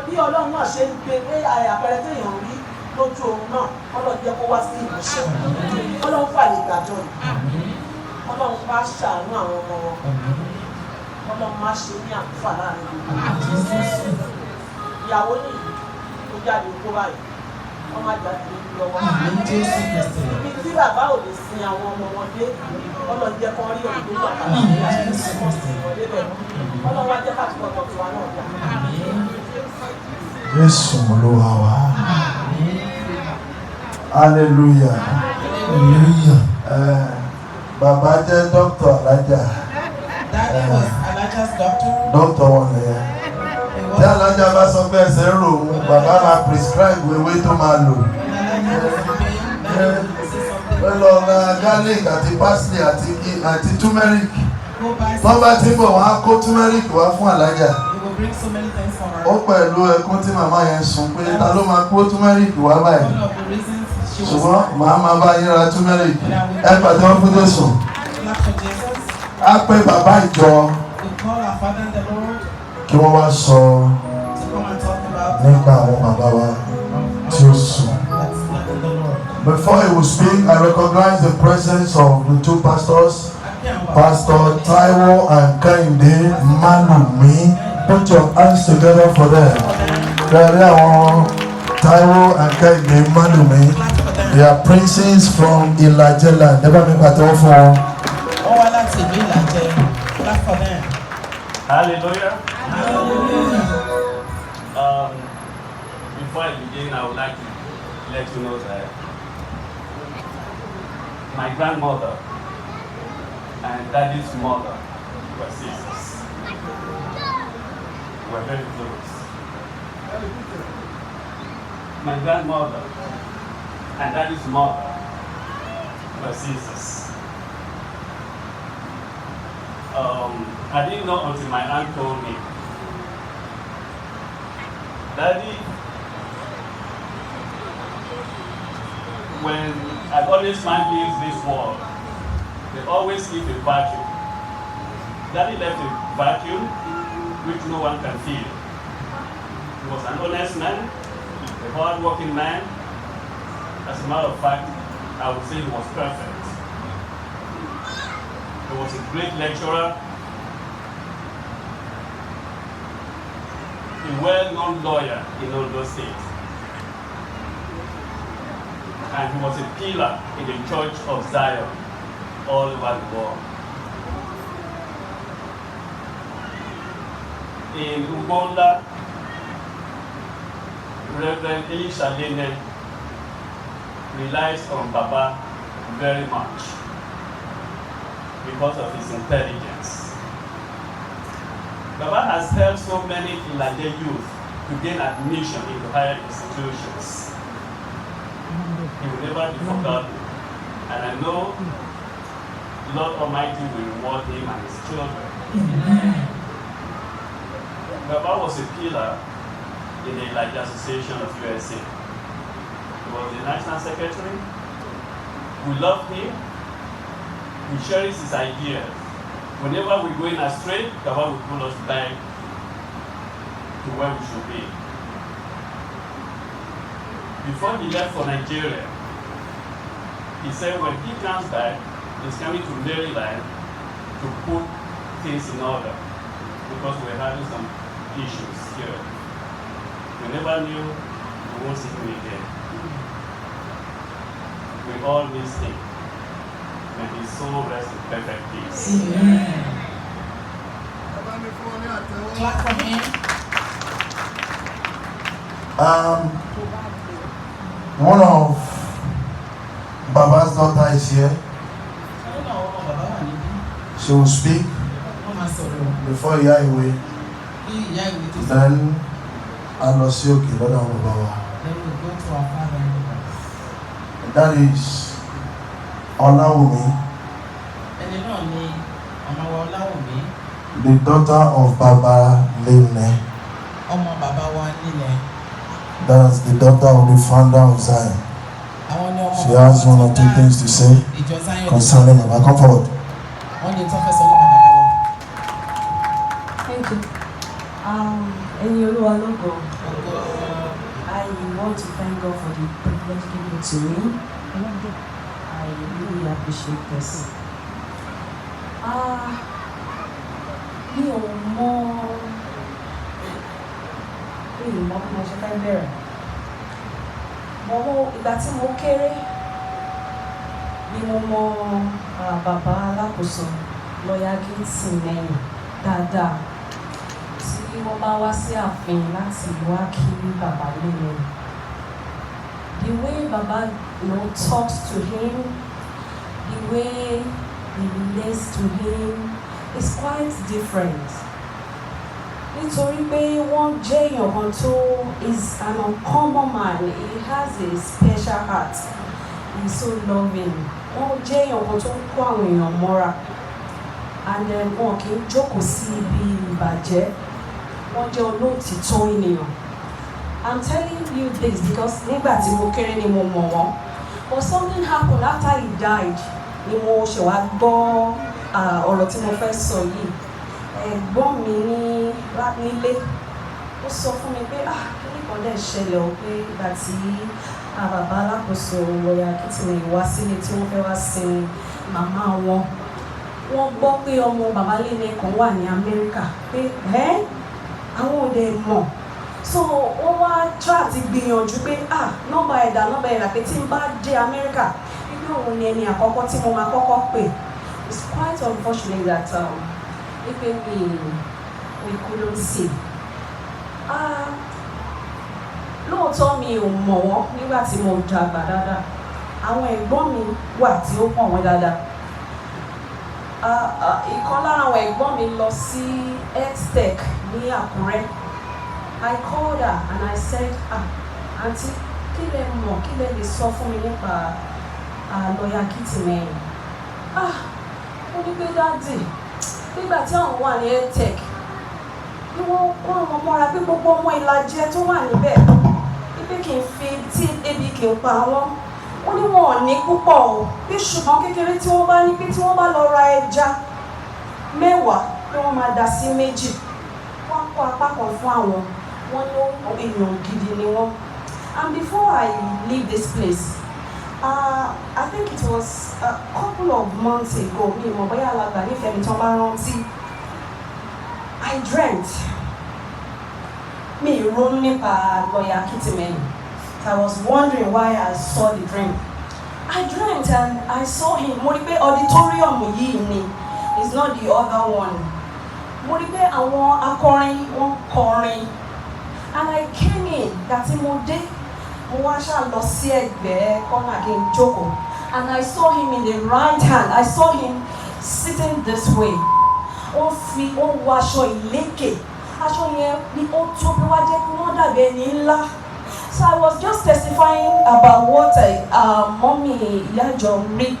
Bí Ọlọ́run náà ṣe ń gbé pé àpẹẹrẹ téèyàn rí lójú oorun náà, Ọlọ́run jẹ́ kó wá sí ìmúṣẹ. Ọlọ́run fàyè gbàjọ yìí. Ọlọ́run bá ṣàánú àwọn ọmọ wọn. Ọlọ́run má ṣe ní àkúfà láàrin gbogbo. Ìyàwó ní tó jáde kó báyìí. ọmọ àgbà ti lọ́wọ́. Àmín Jésù Kristi. Ibi tí bàbá ò lè sin àwọn ọmọ wọn dé, Ọlọ́run jẹ́ kán rí òun tó wà láti Àmín àti Jésù ìsìnkú Kristi. ìwọlé bẹ̀. Ọlọ́run wá jẹ́ káàtó ọ̀tọ̀ tiwa náà dà. Àmín. Jésù Olúwa wa. Hallelujah. Hallelujah. Bàbá jẹ́ dókítà alájà. Daddy was Alaja's doctor. Dókítà wọn nìyẹn. He Tí was alájà bá sọ pé ẹsẹ̀ rò ó, bàbá máa prescribe ewé tó máa lò. Alaja was in pain. Daddy would say something. Pẹ̀lú ọ̀nà garlic àti parsley àti turmeric. Go buy Tó bá some. ti ń bọ̀ wọ́n á kó turmeric wá fún alájà. He will bring so many things for her. Ó pẹ̀lú ẹkún tí màmá yẹn sun pé ta ló máa kó turmeric wá báyìí. One of the reasons she was Ṣùgbọ́n màá máa bá yín ra turmeric. Ẹ pàtó wọn fún Jésù. clap for Jesus. Á pé bàbá ìjọ We call our Father in the Lord kí wọ́n wá sọ to come and talk about nípa àwọn bàbá wa tí ó sùn. that's not in the Lord. Before he will speak, I recognize the presence of the two pastors, Pastor Taiwo and Kehinde Malumi. Put your hands together for them. Very àwọn Taiwo and Kehinde Malumi. They are princes from Ilajeland. Never make that all for. All that to be like clap for them. Hallelujah. Hallelujah. Before I begin, I would like to let you know that my grandmother and daddy's mother were sisters. Were very close. My grandmother and daddy's mother were sisters. I didn't know until my aunt told me. Daddy, when an honest man leaves this world, they always leave a vacuum. Daddy left a vacuum which no one can fill. He was an honest man, a hard-working man. As a matter of fact, I would say he was perfect. He was a great lecturer, a well-known lawyer in Ondo State. And he was a pillar in the Church of Zion all over the world. In Uganda, Reverend Elisha Lene relies on Baba very much because of his intelligence. Baba has helped so many Ilaje youth to gain admission into higher institutions. He will never be forgotten. And I know Lord Almighty will reward him and his children. Baba was a pillar in the Elijah Association of USA. He was the National Secretary. We love him. We cherish his ideas. Whenever we're going astray, Baba will pull us back to where we should be. Before he left for Nigeria, he said when he comes back, he's coming to Maryland to put things in order because we're having some issues here. We never knew we won't see him again. We all miss him. May his soul rest in perfect peace. Amen. Clap for him. One of Baba's daughter is here. I don't know what Baba wà níbí. She will speak Wọ́n máa sọ̀rọ̀. before ìyá ìwé. Kí ìyá ìwé tó sọ. Then a lọ sí òkè lọ́dọ̀ àwọn bàbá wa. Then we go to our father. That is Ọláwùmí, Ẹni náà ni ọmọ wa Ọláwùmí, the daughter of Baba Lene. ọmọ bàbá wa nílẹ̀. That's the daughter of the founder of Zion. Àwọn ni ọmọ She bàbá has wa one tó or two dá things to say ìjọ Zion. concerning Baba. Come forward. Wọ́n ní tó fẹ́ sọ nípa bàbá wa. Thank you. Ẹ̀yin Olúwa lógo. Ògo I want to thank God for the privilege given to me. I really appreciate this. Mi ò mọ̀ bí mo ṣe fẹ́ bẹ̀rẹ̀. ìgbà tí mo kéré ni mo mọ bàbá Alakoso lọ́ọ̀yà Akintimehin dáadáa tí wọ́n bá wá sí ààfin láti wá kí bàbá lẹ́nu. The way Baba talks to him, the way he relates to him is quite different. Nítorí pé wọ́n jẹ́ èèyàn kan tó is an uncommon man. He has a special heart. He's so loving. Wọ́n jẹ́ èèyàn kan tó kó àwọn èèyàn mọ́ra. And wọn kì í jókòó sí ibi ìbàjẹ́. Wọ́n jẹ́ olóòtítọ́ ènìyàn. I'm telling you this because nígbà tí mo kéré ni mo mọ̀ wọ́n. But something happened after he died. Ni mo ṣe wá gbọ́ ọ̀rọ̀ tí mo fẹ́ sọ yìí. Ẹ̀gbọ́n mi nílé ó sọ fún mi pé kíní kan dẹ̀ ṣẹlẹ̀ o pé ìgbà tí bàbá Alakoso lọ́ọ̀yà Akintimehin wá sílé tí wọ́n fẹ́ wá sin màmá wọn. Wọ́n gbọ́ pé ọmọ bàbá Léne kan wà ní Amẹ́ríkà pé àwọn òde mọ̀. So wọ́n wá try àti gbìyànjú pé nọ́mbà ẹ̀dà pé tí n bá dé Amẹ́ríkà inú òun ni ẹni àkọ́kọ́ tí mo máa kọ́kọ́ pè. It's quite unfortunate that we couldn't see. Lóòótọ́ mi ò mọ̀ wọ́n nígbà tí mo dàgbà dáadáa. Àwọn ẹ̀gbọ́n mi wà tí ó pọ̀ wọ́n dáadáa. Ìkan lára àwọn ẹ̀gbọ́n mi lọ sí Health-Tech ní Àkúrẹ́. I called her and I said, Aunty, kí lẹ mọ̀, kí lẹ lè sọ fún mi nípa lọ́ọ̀yà Akintimehin? Ó ní pé dáàdì, nígbà tí àwọn wà ní Health-Tech, ni wọ́n kó àwọn mọ́ra pé gbogbo ọmọ Ìlàjẹ tó wà níbẹ̀, pé kì í fi tí ebi kì í pa wọ́n. Ó ní wọn ò ní púpọ̀ o, bí ṣùgbọ́n kékeré tí wọ́n bá ní pé tí wọ́n bá lọ ra ẹja 10 pé wọ́n máa dà sí 2. Wọ́n kó apá kan fún àwọn. Wọ́n ní èèyàn gidi ni wọ́n. And before I leave this place, I think it was a couple of months ago, mi mọ̀ bóyá alàgbà nífẹ̀ẹ́ mi tán bá rántí. I dreamt. Mi ronú nípa lọ́ọ̀yà Akintimehin. I was wondering why I saw the dream. I dreamt and I saw him. Mo rí pé auditorium yìí ni. It's not the other one. Mo rí pé àwọn akọrin wọ́n kọrin. And I came in, that mo dé, mo wá ṣá lọ sí ẹ̀gbẹ́ kọ́nà kí n jókòó. And I saw him in the right hand. I saw him sitting this way. Ó wọ aṣọ ìlékè. Aṣọ yẹn ni ó tóbi wá jẹ́ kí wọ́n dàbí ẹni ńlá. So I was just testifying about what mommy Ìyájọ rí.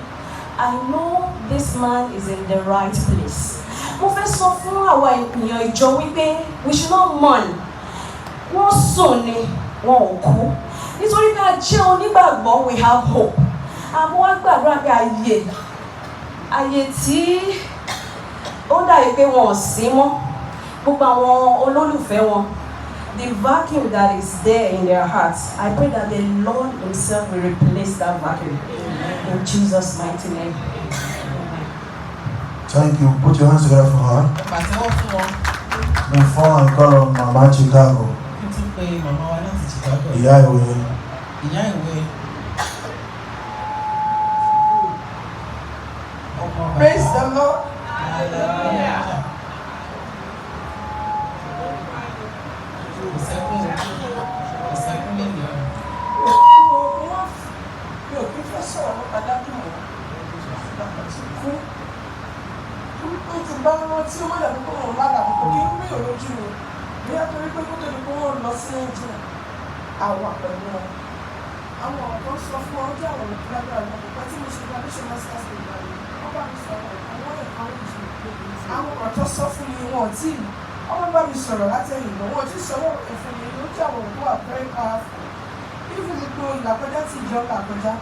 I know this man is in the right place. Mo fẹ́ sọ fún àwọn ènìyàn ìjọ wípé we should not mourn. Wọ́n sùn ni wọn ò kú. Nítorí pé a jẹ́ onígbàgbọ́ we have hope. Àmọ́ wá gbàdúrà pé ayé tí ó dàbí pé wọn ò sí mọ́. Gbogbo àwọn olólùfẹ́ wọn. The vacuum that is there in their hearts, I pray that the Lord Himself will replace that vacuum. In Jesus' mighty name. Thank you. Put your hands together for her. Before I call on Mama Chicago. Ìyá ìwé. Praise the Lord. Hallelujah. Tí ó máa dàbí pé wọ́n lára kò kí ń rí òrojú rẹ̀ bí a torí pé kó tó di pé wọ́n lọ sí Nàìjíríà àwọn pẹ̀lú wọn. Àwọn ọ̀dọ́ sọ fún wọn kí àwọn òkú lágbára lọ pípẹ́ tí mo ṣe gba additional masters in Ìbàdàn wọ́n bá mi sọ̀rọ̀ àwọn ẹ̀ka oríṣi. Àwọn ọ̀dọ́ sọ fún mi wọn tí ọmọ bá mi sọ̀rọ̀ látẹ̀yìn lọ wọn tí sọ̀rọ̀ ẹ̀fọn mi ló jẹ́ àwọn òkú very powerful. Even gbogbo ìlàkọjá tí ìjọ là kọjá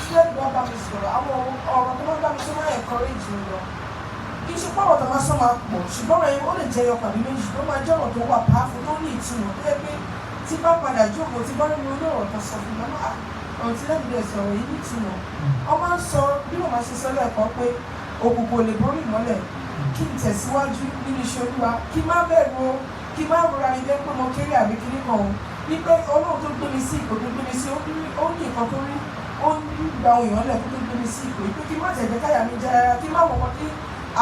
tí ẹ̀gbọ́n bá mi sọ̀rọ̀ àwọn ọ̀rọ̀ tó máa bá mi sọ máa encourage mi lọ. Kì í ṣe pé àwọn tó máa sọ máa pọ̀ ṣùgbọ́n ẹ̀yin ó lè jẹ́ ọkọ̀ àbí méjì tó máa jẹ́ ọ̀rọ̀ tó wà pàáfù tó ní ìtumọ̀ tó yẹ pé tí bá padà jókòó tí bá rí mi olóòrò tó sọ fún mi ọ̀rọ̀ tí lẹ́nu rẹ̀ sọ̀rọ̀ yìí ní ìtumọ̀. Wọ́n máa ń sọ bí wọ́n máa ṣe sọ lẹ́ẹ̀kan pé òkùnkùn ò lè borí ìmọ́lẹ̀ kí n tẹ̀síwájú nínú iṣẹ́ Olúwa kí má bẹ̀rù o kí má rọra ní jẹ́ pé mo kéré àbí kíní kan o wípé Ọlọ́run tó gbé mi sí ipò tó gbé mi sí ó ní nǹkan tó rí ó ní gba àwọn èèyàn lẹ̀ kó tó gbé mi sí ipò wípé kí n má tẹ̀lé káyà mi jẹ́ rárá kí n má wọ̀ wọ́n kí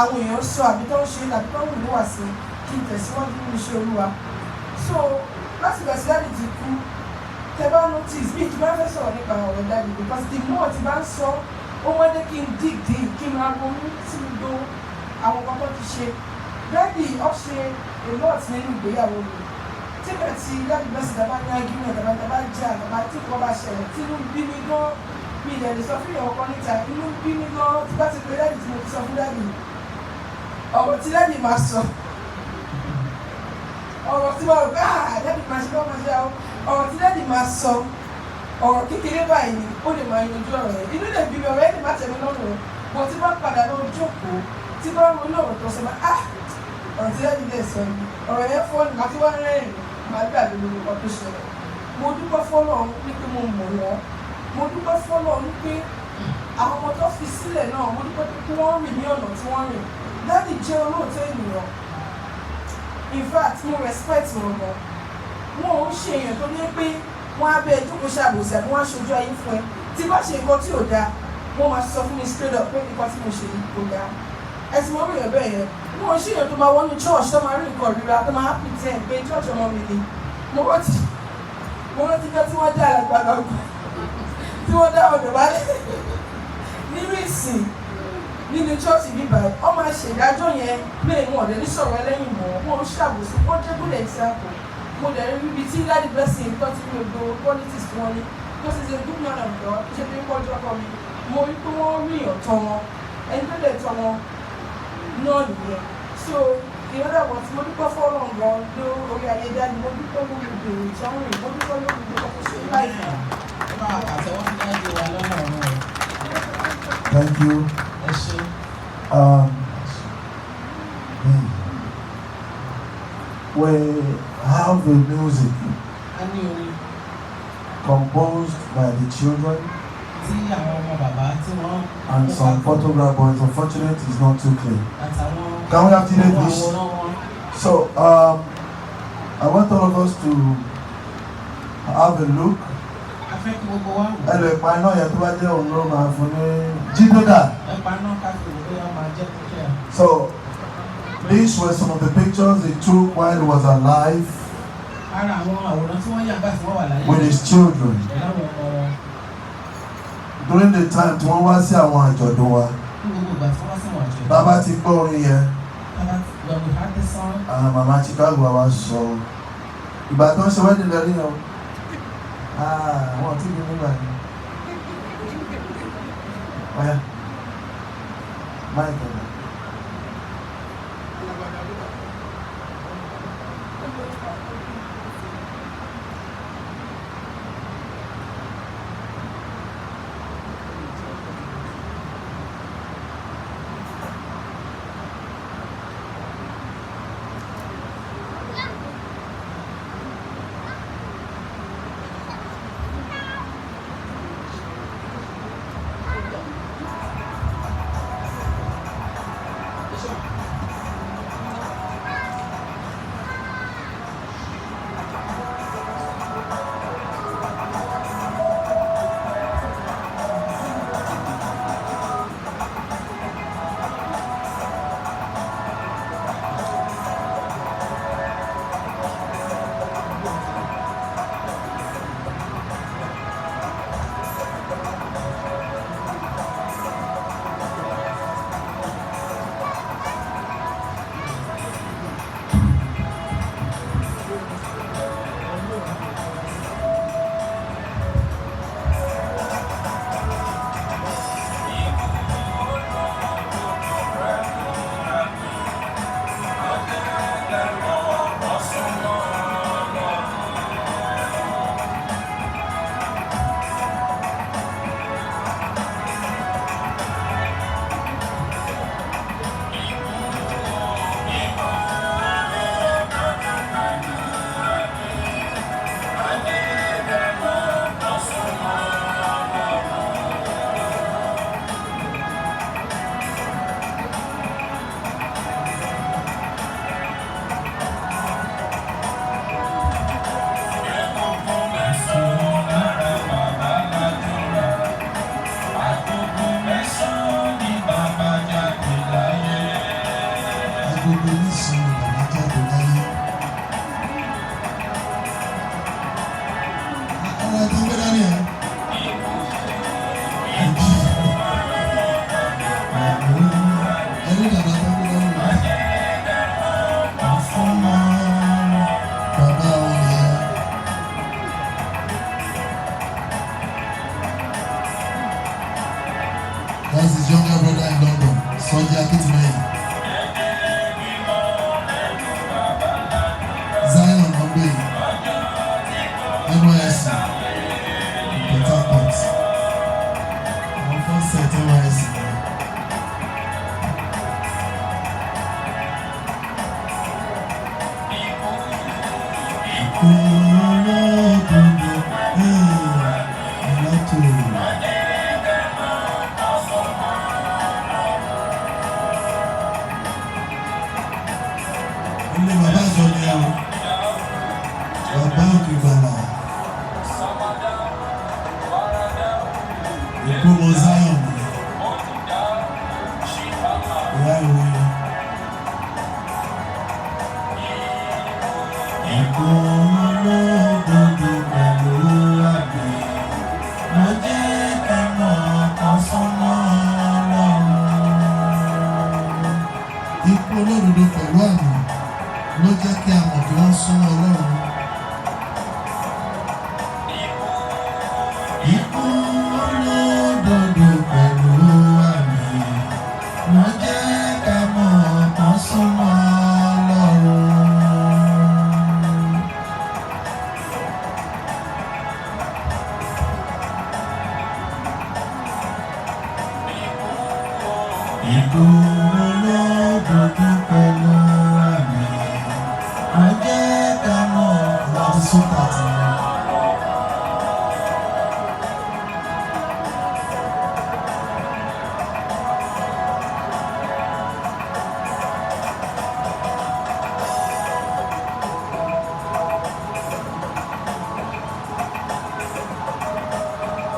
àwọn èèyàn sọ àbí tó ń ṣe àbí tó ń wù níwà sí kí n tẹ̀síwájú nínú iṣẹ́ Olúwa. So láti gbà sí dáàdì ti kú tẹ bá notice bí ìtura fẹ́ sọ̀rọ̀ nípa ọ̀rọ̀ dáàdì because the more ti bá ń sọ ó wọ́n dé kí n dig deep kí n máa ronú sí gbogbo àwọn kan tó ti ṣe. Dáàdì ó ṣe a lot nínú ìgbéyàwó mi tíbẹ̀ tí dáàdì bẹ́sẹ̀ dábà ní argument dábà jẹ́ àgbà tí kò bá ṣẹlẹ̀ tí inú bí mi gan mi ilẹ̀ lè sọ fún ìyàwó kan níta inú bí mi gan tí bá ti pè dáàdì tí mo ti sọ fún dáàdì ọ̀rọ̀ tí dáàdì máa sọ ọ̀rọ̀ tí wọ́n rò pé dáàdì máa ṣe bá máa ṣe àwọn ọ̀rọ̀ tí dáàdì máa sọ ọ̀rọ̀ kékeré báyìí ni ó lè máa yanjú ọ̀rọ̀ yẹn inú lè bí mi ọ̀rọ̀ yẹn lè má tẹ̀mí lọ́rùn rẹ̀ bọ̀ tí bá padà lọ jókòó tí bá ronú ọ̀rọ̀ tó sọ máa ọ̀rọ̀ tí dáàdì lè sọ yìí ọ̀rọ̀ yẹn fọ́ ni màá fi wá rẹ́rìn máa gbàgbé lórí ọkọ̀ tó ṣẹlẹ̀ mo dúpẹ́ fọ́lọ́run wípé mo mọ̀ wọ́n mo dúpẹ́ fọ́lọ́run wípé àwọn ọmọ tó fi sílẹ̀ náà mo dúpẹ́ pé wọ́n rìn ní ọ̀nà tí wọ́n rìn dáàdì jẹ́ olóòótọ́ ènìyàn in fact mo respect wọn gan wọn ò ń ṣe èèyàn tó ní pé wọ́n á bẹ ìjókòó ṣàbòsí àbí wọ́n á ṣojú ayé fún ẹ tí bá ṣe nǹkan tí ò dáa wọ́n máa sọ fún mi straight up pé nǹkan tí mo ṣe kò dáa ẹ̀sìn mọ́ rèé bẹ́ẹ̀ yẹn wọn ò ń ṣe èèyàn tó máa wọnú church tó máa rí nǹkan ríra tó máa pretend pé church ọmọ mi ni mo rántí pé tí wọ́n dá àgbàgbà tí wọ́n dá ọ̀dọ̀ balẹ̀ nínú ìsìn nínú chọ́ọ̀tì bíbá ọ máa ṣèdájọ́ yẹn pé wọn ọ̀dẹ̀ ní sọ̀rọ̀ ẹlẹ́yìn mọ́ wọn ń ṣàbòsí wọ́n jẹ́ good example mo dẹ̀ rí ibi tí láti blessing tó ti ní gbogbo politics tí wọ́n ní tó ti ṣe good man of God ṣe pé kọjú ọkọ mi mo rí pé wọ́n rí ọ̀tọ̀ wọn ẹni tó lè tọ́ wọn náà nìyẹn so ìrọ́lẹ̀ wọn tí mo dúpẹ́ fọ́ọ̀rọ̀ gan lórí ayédáni mo dúpẹ́ lórí ìbèrè ìjọ́rìn mo dúpẹ́ lórí ìgbésọ̀kọ̀ ṣe láìpẹ́. Thank you. We have the music composed by the children and some photograph, but unfortunately it's not too clear. Can we activate this? So I want all of us to have a look. So these were some of the pictures he took while he was alive with his children. During the time tí wọ́n wá sí àwọn àjọ̀dún wa, bàbá ti gbọ́ orin yẹn, màmá Chicago wa sọ, ìgbà tó ń ṣe wedding lẹ́rí yẹn, àwọn tí mi nígbà yẹn. Ọ̀yá, máìkì ọ̀dà.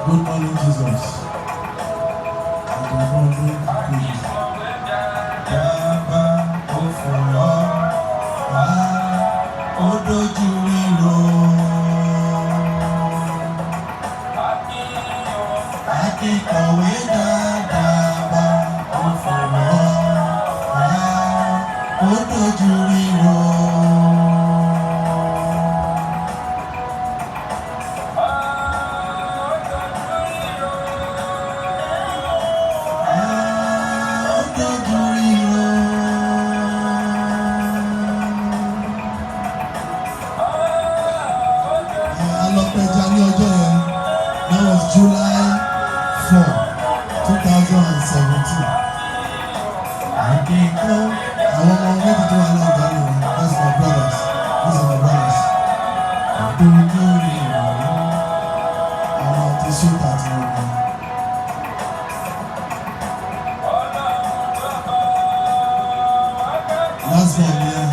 Good morning, Jesus. Good morning, Jesus. Bàbá ó fọ̀rọ̀ wá ó dojú ríro. Akíkọ̀wé dáadáa bá ó fọ̀rọ̀ wá ó dojú ríro. July 4, 2017. Akin, àwọn ọmọ méjì tó wà láàgbá ni wọn. That's my brothers. These are my brothers. Àdúró lórí ìrànwọ́. Àwọn àti sókà àti ọmọ. Last one here.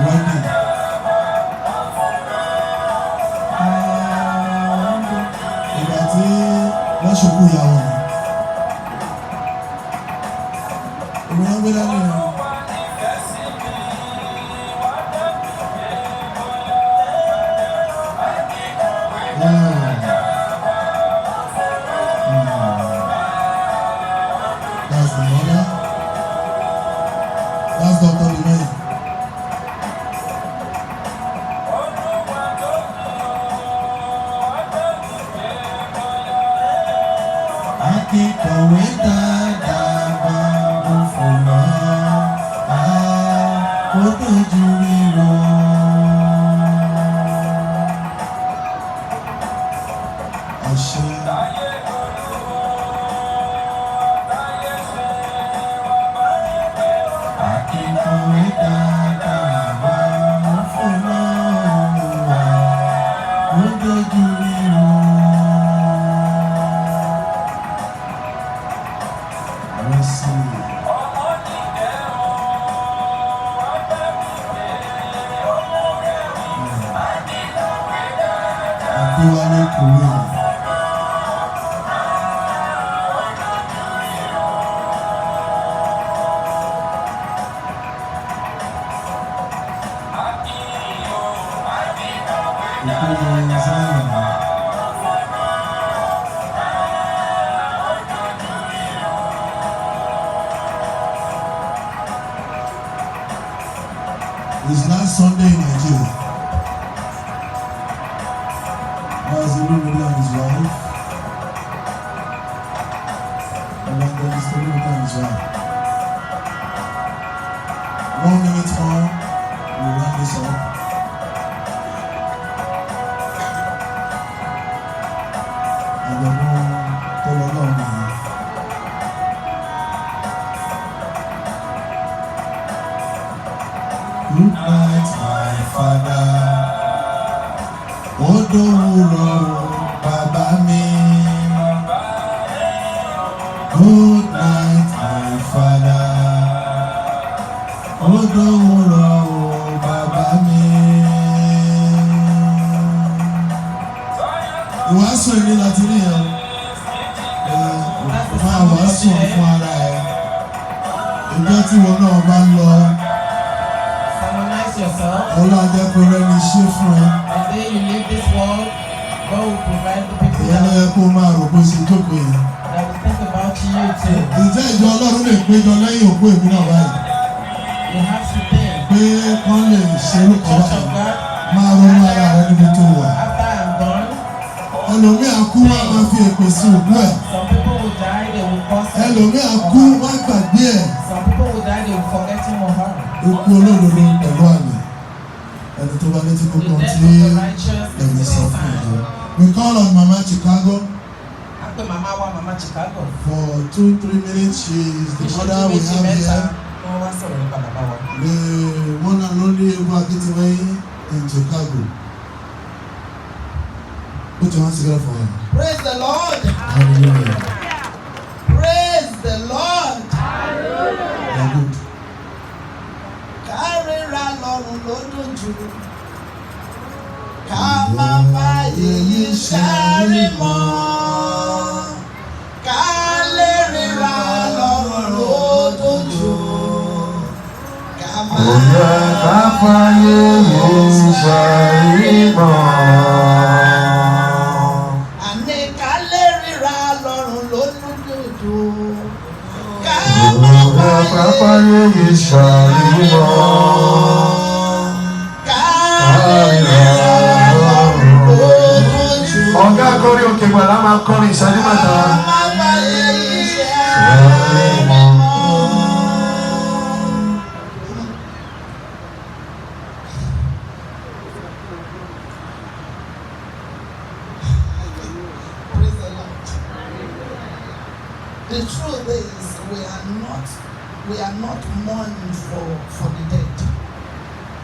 Wedding. Wọ́n ṣòkú ìyàwó rẹ̀. Ìwọ́n gbé dání rẹ̀. That's the mother. That's Dr. Limay. Akíkọ̀wé dáadáa bá ó fọ̀rọ̀ wá ó dojú ríro. Àṣẹ. Akíkọ̀wé dáadáa bá ó fọ̀rọ̀ wá ó dojú ríro. It's last Sunday in Nigeria. As everybody and his wife, and then there is everybody and his wife. 1 minute more, we'll wrap this up. And then we'll tell Allah me. Good night, my father. Odowuro baba mi. Good night, my father. Odowuro baba mi. Ìwàásù èmi láti rí ẹ. Máa wàásù fún ara ẹ. Ìjọ tí wọn náà bá lọ. Harmonize yourself. Ọlọ́dẹ kò rẹ́ni ṣe fún ẹ. The day you leave this world, God will provide the people Ìyá ló yẹ kó máa rò bó ṣe jókòó yìí. that will think about you too. Ǹjẹ́ ìjọ Ọlọ́run lè péjọ lẹ́yìn òkú èmi náà báyìí? You have to think. Pé kán lè ṣe orúkọ Church of báyìí. God, Máa ronú ara rẹ níbi tó wà. after I'm done, Ẹlòmíà kú wá máa fi èpè sí òkú ẹ̀. some people will die, they will curse him. Ẹlòmíà kú wá gbàgbé ẹ̀. Some people will die, they will forget him or her. Ikú olódodo pẹ̀lú àmì. Ẹni tó bá létí The gbogbo death tí of the righteous ẹ̀mí is sọ still fún time. ìjọ. We call on Mama Chicago. After Mama Chicago. For 2-3 minutes. She is the mother we have here. Wọ́n wá sọ̀rọ̀ nípa bàbá wa. The one and only Akintimehin in Chicago. Put your hands together for him. Praise the Lord. Hallelujah. Praise the Lord. They're good. Kárìíra lọ́rùn ló dùn jù. Ká má fàyè yìí ṣáárì mọ́. Ká lè ríra lọ́rùn ló dùn jù. Ká má Oya káfáyé yìí ṣàrímọ́. àní ká lè ríra lọ́rùn ló dùn jù. Ká má Oya káfáyé yìí ṣàrímọ́. Ọ̀gá akọrin òkè gbàlá máa kọrin ìṣẹ́jú mẹ́ta. Praise the Lord. The truth is, we are not mourning for the dead.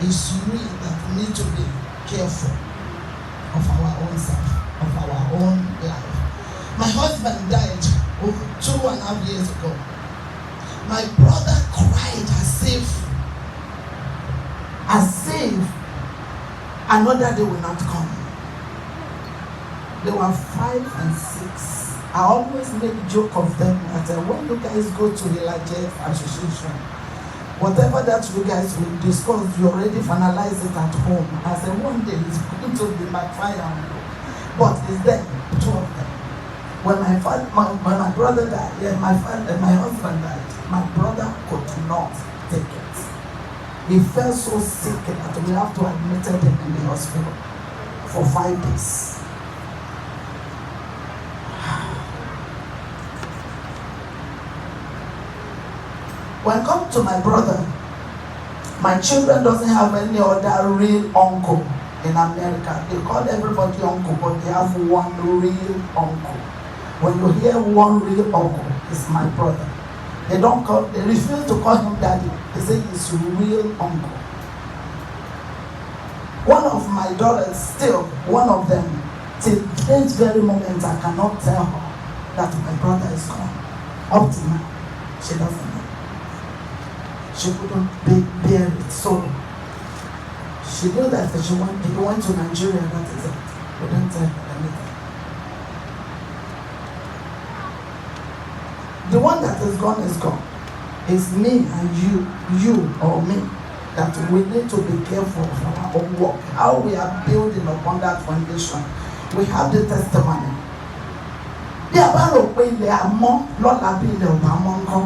It's we that need to be careful of our own self, of our own life. My husband died 2.5 years ago. My brother cried as if another day will not come. They were 5 and 6. I always make joke of them that when you guys go to the Elijah Association, whatever that you guys will discuss, you already finalize it at home. I said one day it's going to be backfire on you. But it's them, 2 of them. When my brother died, my husband died, my brother could not take it. He felt so sick that we have to admit him in the hospital for 5 days. When it comes to my brother, my children doesn't have any other real uncle in America. They call everybody uncle, but they have one real uncle. When you hear one real uncle, it's my brother. They refuse to call him daddy. They say he's real uncle. One of my daughters, still one of them, till this very moment, I cannot tell her that my brother is gone. Up to now, she doesn't know. She couldn't bear it, so she knew that he went to Nigeria, that is it. We didn't tell her anything. The one that is gone is gone. It's me and you or me, that we need to be careful of our own work, how we are building upon that foundation. We have the testimony. Bí a bá rò pé ilẹ̀ àmọ́ lọ́la bí ilẹ̀ ọ̀bà mọ́ ń kọ́.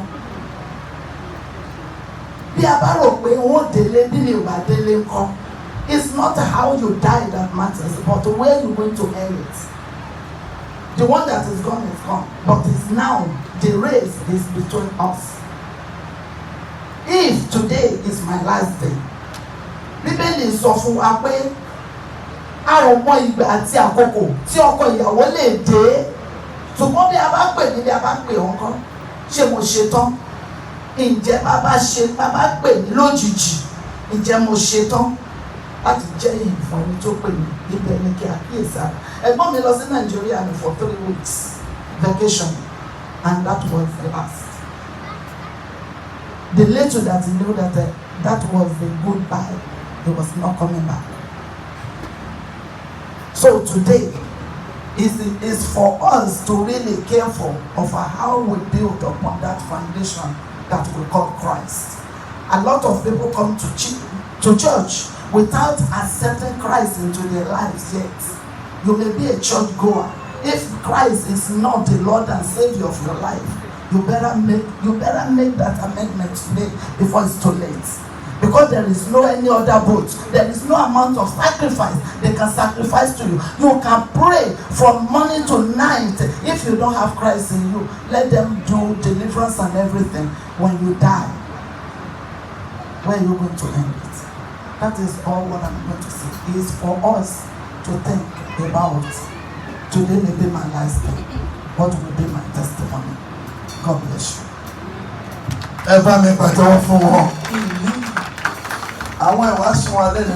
Bí a bá rò pé wọ́n délé bí ilẹ̀ ọ̀bà délé ń kọ́. It's not how you die that matters, but where you going to end it. The one that is gone, but it's now the race is between us. If today is my last day, Bíbélì sọ fún wa pé a ò mọ ìgbà àti àkókò tí ọkọ ìyàwó lè dé. Ṣùgbọ́n bí a bá pè ní bí a bá pè ọkọ, ṣé mo ṣe tán? Ǹjẹ́ bàbá pè ní lójijì? ǹjẹ́ mo ṣetán láti jẹ́ ìyìn fún ẹni tó pè mí? Ibẹ̀ ni kí a kíyèsí. Ẹ̀gbọ́n mi lọ sí Nàìjíríà for 3 weeks vacation, and that was the last. The little that he knew that was the goodbye, he was not coming back. So today is for us to really care for how we build upon that foundation that we call Christ. A lot of people come to church without accepting Christ into their lives yet. You may be a church goer. If Christ is not the Lord and Savior of your life, you better make that amendment today before it's too late. Because there is no any other boat. There is no amount of sacrifice they can sacrifice to you. You can pray from morning to night. If you don't have Christ in you, let them do deliverance and everything. When you die, where are you going to end it? That is all what I'm going to say. It is for us to think about. Today may be my last day. What will be my testimony? God bless you. Ever make a door for one. I went watching one lady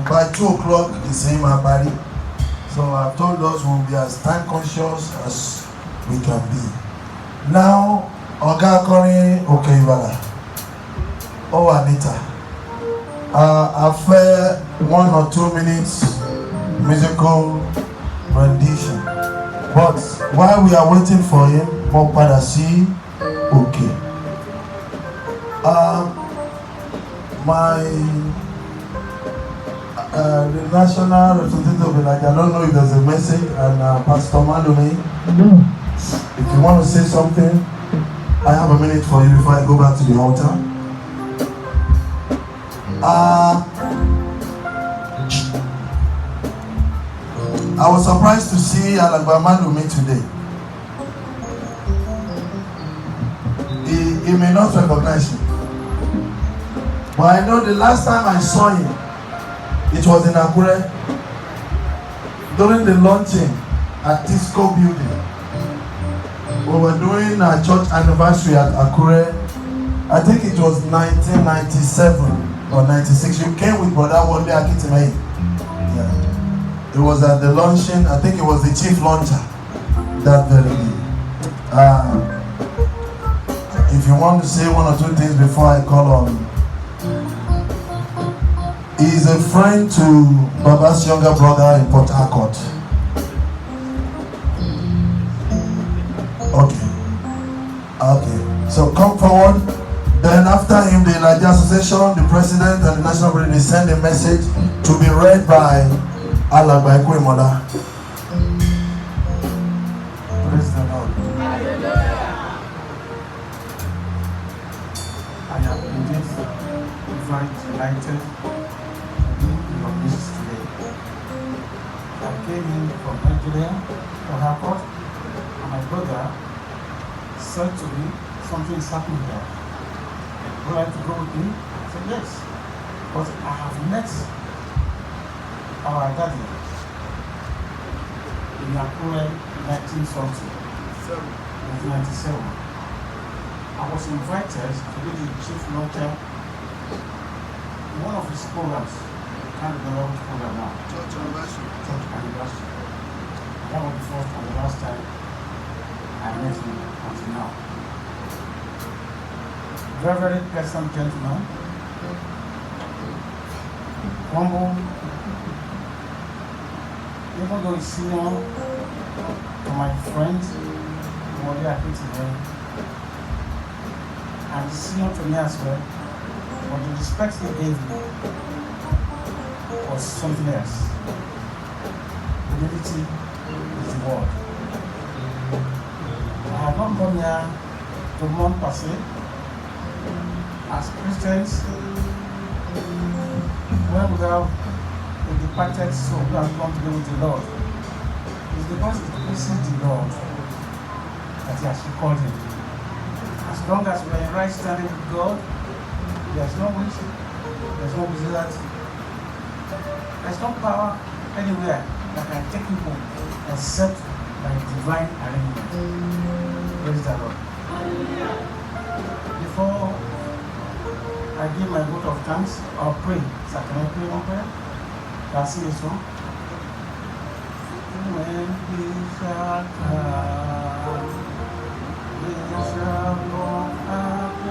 by 2 o'clock the same body. So I've told us we'll be as time conscious as we can be. Now, Oga Kori Okeibala. Oh, Anita. After 1 or 2 minutes musical rendition. But while we are waiting for him, Mopada see, okay. The national representative of I don't know if there's a message, and Pastor Malumi, if you want to say something, I have a minute for you before I go back to the altar. I was surprised to see Malumi today. He may not recognize me, but I know the last time I saw him, it was in Akure during the launching at Tisco building. We were doing a church anniversary at Akure. I think it was 1997 or 96. You came with Brother one day, Akintimehin. Yeah. It was at the launching. I think it was the chief launcher that very day. If you want to say 1 or 2 things before I call on. He is a friend to Baba's younger brother in Port Harcourt. Okay. So come forward. Then after him, the Elijah Association, the president and the national president send a message to be read by Alakoso Mola. Praise the Lord. I am indeed very delighted your midst today. I came in from Nigeria to Harcourt, and my brother said to me, something is happening here. Would I like to go with him? I said yes. But I have met our daddy in Akure 1997. I was invited to be the chief launcher in one of his programs. I can't remember which program now. Church anniversary. That was the first and the last time I met him until now. Very, very pleasant gentleman. Humble. Even though he's senior to my friend, Akintimehin, and he's senior to me as well, but the respect he gave me was something else. Humility is the word. I have not come here to mourn per se. As Christians, when we have a departed soul who has gone to be with the Lord, it's because it pleases the Lord that He has recalled him. As long as we are in right standing with God, there's no wish, there's no visibility, there's no power anywhere that can take you home except by divine arrangement. Praise the Lord. Before I give my vote of thanks. I'll pray. So can I pray one prayer? Can I sing this one? When we shall come, we shall walk up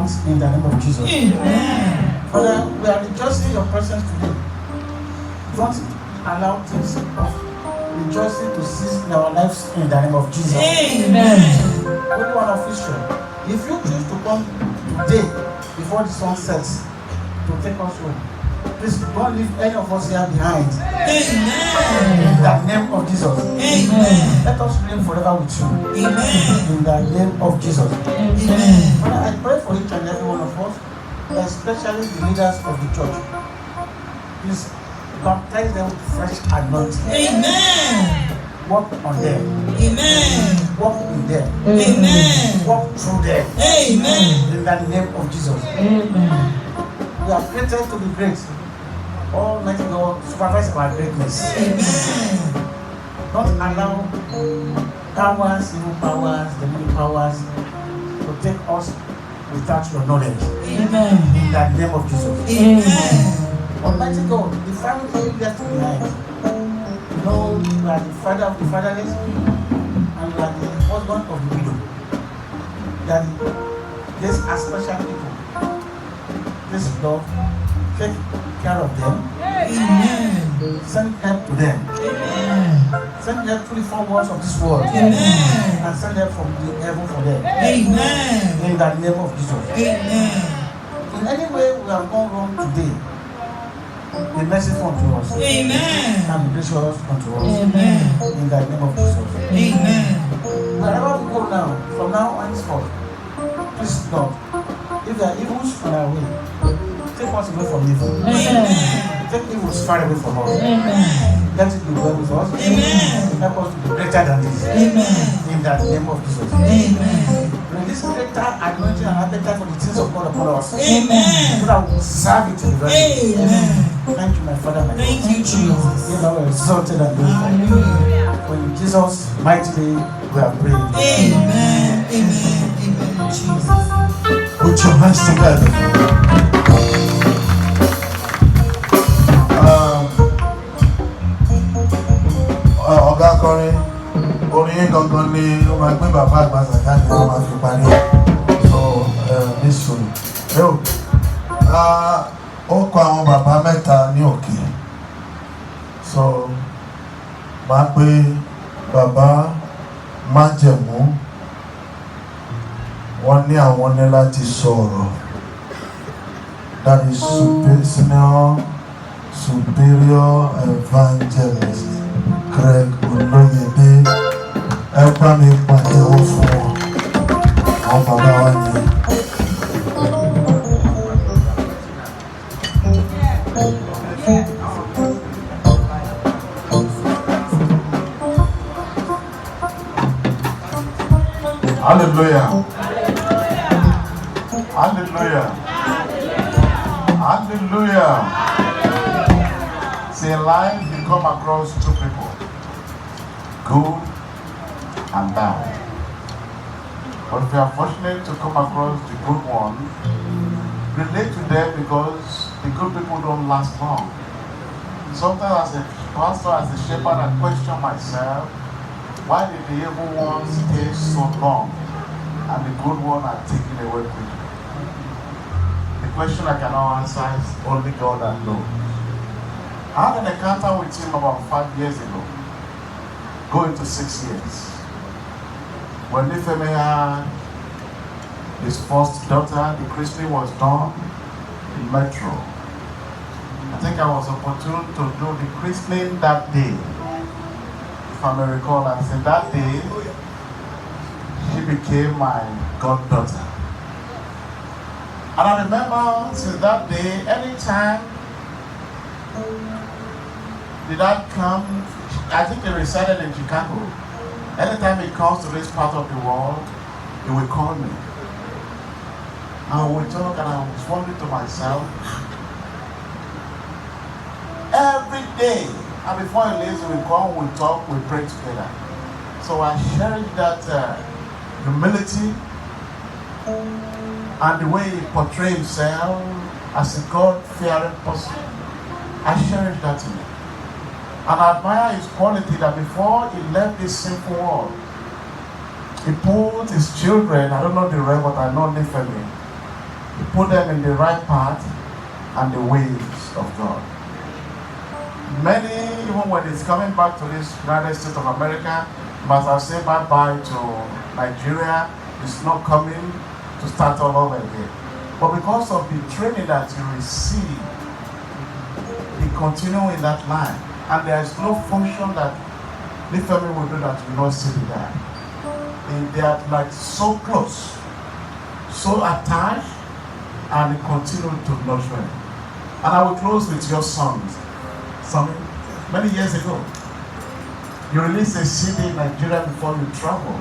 this in the name of Jesus. Amen. Father, we are rejoicing in your presence today. Don't allow things of rejoicing to cease in our lives in the name of Jesus. Amen. Holy One of Israel, if you choose to come today before the sun sets to take us home, please don't leave any of us here behind. Amen. In the name of Jesus. Amen. Let us reign forever with you. Amen. In the name of Jesus. Amen. Father, I pray for each and every one of us, especially the leaders of the church. Please baptize them with fresh anointing. Amen. Walk on them. Amen. Walk in them. Amen. Walk through them. Amen. In the name of Jesus. Amen. We are created to be great. Almighty God, supervise our greatness. Amen. Don't allow powers, evil powers, demonic powers to take us without your knowledge. Amen. In the name of Jesus. Amen. Almighty God, the family left behind. You know, we are the father of the fatherless and we are the husband of the widow. That these are special people. This Lord, take care of them. Amen. Send help to them. Amen. Send help through the four walls of this world. Amen. And send help from the heaven for them. Amen. In the name of Jesus. Amen. In any way we have gone wrong today, be merciful unto us. Amen. And be gracious unto us. Amen. In the name of Jesus. Amen. Wherever we go now, from now on henceforth, please Lord, if there are evils on our way, take us away from evil. Amen. Take evils far away from us. Amen. Let it be well with us. Amen. Help us to be greater than this. Amen. In the name of Jesus. Amen. Release greater anointing and appetite for the things of God upon us. Amen. So that we will serve you to the very end. Amen. Thank you, my Father, my God. Thank you, Jesus. You know, exalted and glorified. For in Jesus' mighty name we have prayed. Amen. Amen. Amen. Jesus. Put your hands together. Ọ̀gá akọrin orin gangan ni ó máa gbé bàbá àgbà sàkáàdì tó máa fi parí so nísòrò ó kọ àwọn bàbá mẹ́ta ní òkè so máa pé bàbá májẹ̀mú wọ́n ní àwọn ní láti sọ̀rọ̀ that is superior evangelist Greg Oloyede. Help me pàdé owó fún wọn. Àwọn bàbá wa ni. Hallelujah. Hallelujah. Hallelujah. See, in life you come across two people, good and bad. But if you are fortunate to come across the good one, relate to them because the good people don't last long. Sometimes as a pastor, as a shepherd, I question myself, why did the evil ones stay so long and the good one are taken away quickly? The question I cannot answer is only God that knows. I had an encounter with him about 5 years ago, going to 6 years. When Nifemi had his first daughter, the christening was done in Metro. I think I was opportune to do the christening that day. If I may recall, I said that day, she became my goddaughter. And I remember since that day, anytime the dad come, I think he resided in Chicago. Anytime he comes to this part of the world, he will call me. And we talk, and I was wondering to myself, every day, and before he leaves, we come, we talk, we pray together. So I cherish that humility and the way he portrays himself as a God-fearing person. I cherish that in him. And I admire his quality that before he left this sinful world, he put his children, I don't know the rest, but I know Nifemi, he put them in the right path and the ways of God. Many, even when he's coming back to this United States of America, must have said bye-bye to Nigeria. He's not coming to start all over again. But because of the training that you receive, he continues in that line. And there is no function that Nifemi will do that will not see there. They are like so close, so attached, and they continue to nurture him. And I will close with your sons. Many years ago, you released a CD in Nigeria before you travel.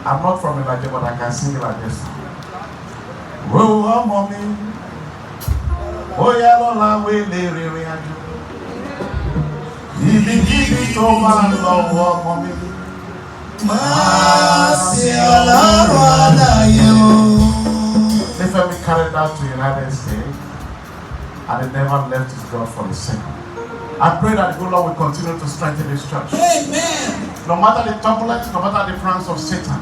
I'm not from Nigeria, but I can sing it like this. Oh, mommy. Oh, yeah, Lola, we live Ibi tó máa ń lọ́wọ́ mommy. Máa ṣe ọlọ́run àlàyé o. Nifemi carried that to the United States, and he never left his God for the sake. I pray that the good Lord will continue to strengthen this church. Amen. No matter the turbulence, no matter the plans of Satan,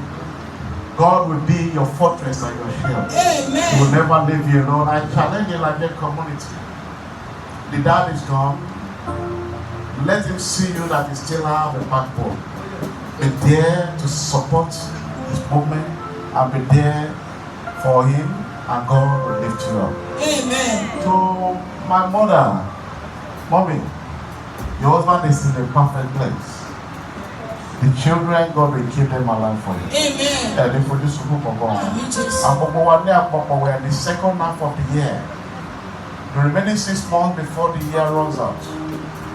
God will be your fortress and your shield. Amen. He will never leave you alone. I challenge you like that community. The dad is gone. Let him see you that you still have a backbone. Be there to support his movement and be there for him, and God will lift you up. Amen. To my mother, mommy, your husband is in the perfect place. The children, God will keep them alive for you. Amen. And if we do something for God, we are in the second half of the year. The remaining 6 months before the year runs out,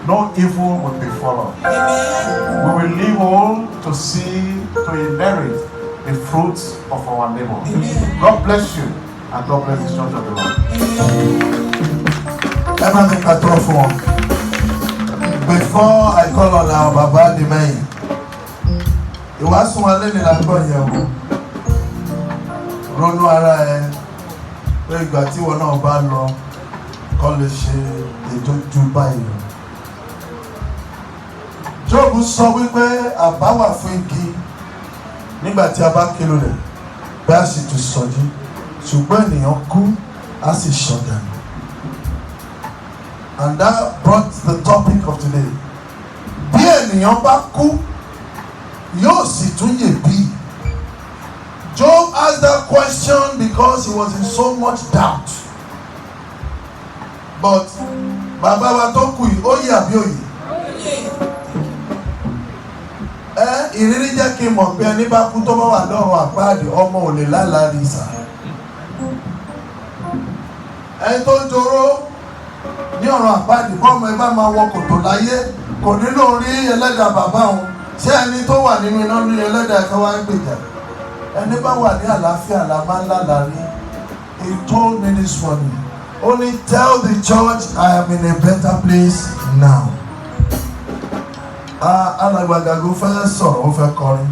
no evil will befall us. We will live on to inherit the fruits of our labor. Amen. God bless you, and God bless the church of the Lord. Before I call on our Baba Akintimehin, it was one lady that got here. Ronú ara ẹ pé ìgbà tí wọn náà bá lọ kọ́ lè ṣe ètò ju báyìí lọ. Jóòbù sọ wípé àbá wà fún igi nígbà tí a bá kéré rẹ̀ bí a sì tún sọjí, ṣùgbọ́n ènìyàn kú a sì ṣọ̀dànù. And that brought the topic of today. Bí ènìyàn bá kú yóò sì tún yè bí. Job asked that question because he was in so much doubt. But bàbá wa tó kù yìí, ó yẹ àbí òye? Ìrírí jẹ́ kí n mọ̀ pé ẹni bá kú tó bá wà lọ́rùn àpáàdé ọmọ ò lè lálàárí sà. Ẹni tó ń joró ní ọ̀run àpáàdé bọ́ọ̀mù ẹ bá máa wọ kòtò láyé kò nílò rí ẹlẹ́dàá bàbá òun. Ṣé ẹni tó wà nínú iná ní ẹlẹ́dàá ẹ̀ka wá ń gbèjà? Ẹni bá wà ní àlàáfíà la máa ń lálàárí. He told me this morning, only tell the church I am in a better place now. Alàgbàgàgò fẹ́ sọ̀rọ̀ ó fẹ́ kọrin.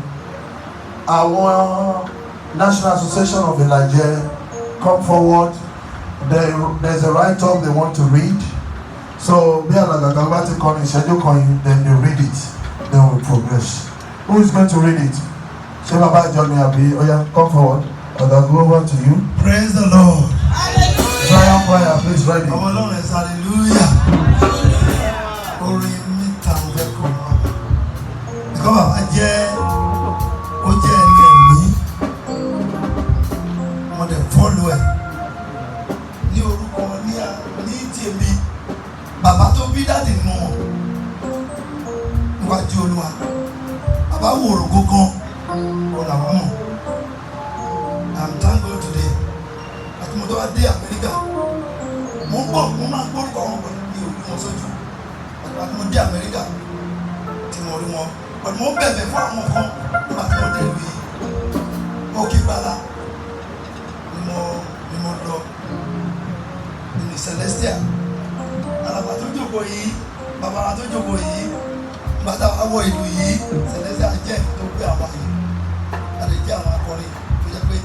Àwọn National Association of Elijah come forward. There's a write-up they want to read. So bí alàgbàgàgò bá ti kọrin ìṣẹ́jú kan yìí, then they read it. Then we progress. Who is going to read it? Ṣé bàbá ìjọ ni àbí Oya, come forward. Ọ̀dàgbò over to you. Praise the Lord. Zion choir, please ready. Ọmọ Ọlọ́run ẹ̀sán hallelujah. Orin mẹ́ta ń fẹ́ kọ́ wa. Ẹ̀kọ́ bàbá ó jẹ́ ẹni ẹ̀mí. Wọ́n dẹ̀ fọ́lù ẹ̀. Ní orúkọ ní tèmi, bàbá tó bí dáàdì nù wọn. Níwájú Olúwa. Bàbá wòrò gógán. Ọ̀nà àwọn mọ̀. I'm thank God today. Àti mo tó wá dé Amẹ́ríkà. Mo ń bọ̀, mo máa ń gbórúkọ wọn pẹ̀lú ní orí wọn sójú. Àti mo dé Amẹ́ríkà tí mo rí wọn. Pẹ̀lú mo bẹ̀bẹ̀ fún àwọn kan nígbà tí mo dé ìlú yìí. Òkè Gbàlà ni mo lọ ní Celestia. Alàgbà tó jókòó yìí, bàbá tó jókòó yìí, bàtà àwọ̀ ìlú yìí, Celestia jẹ́ tó gbé àwọn yìí. A lè jẹ́ àwọn akọrin tó jẹ́ pé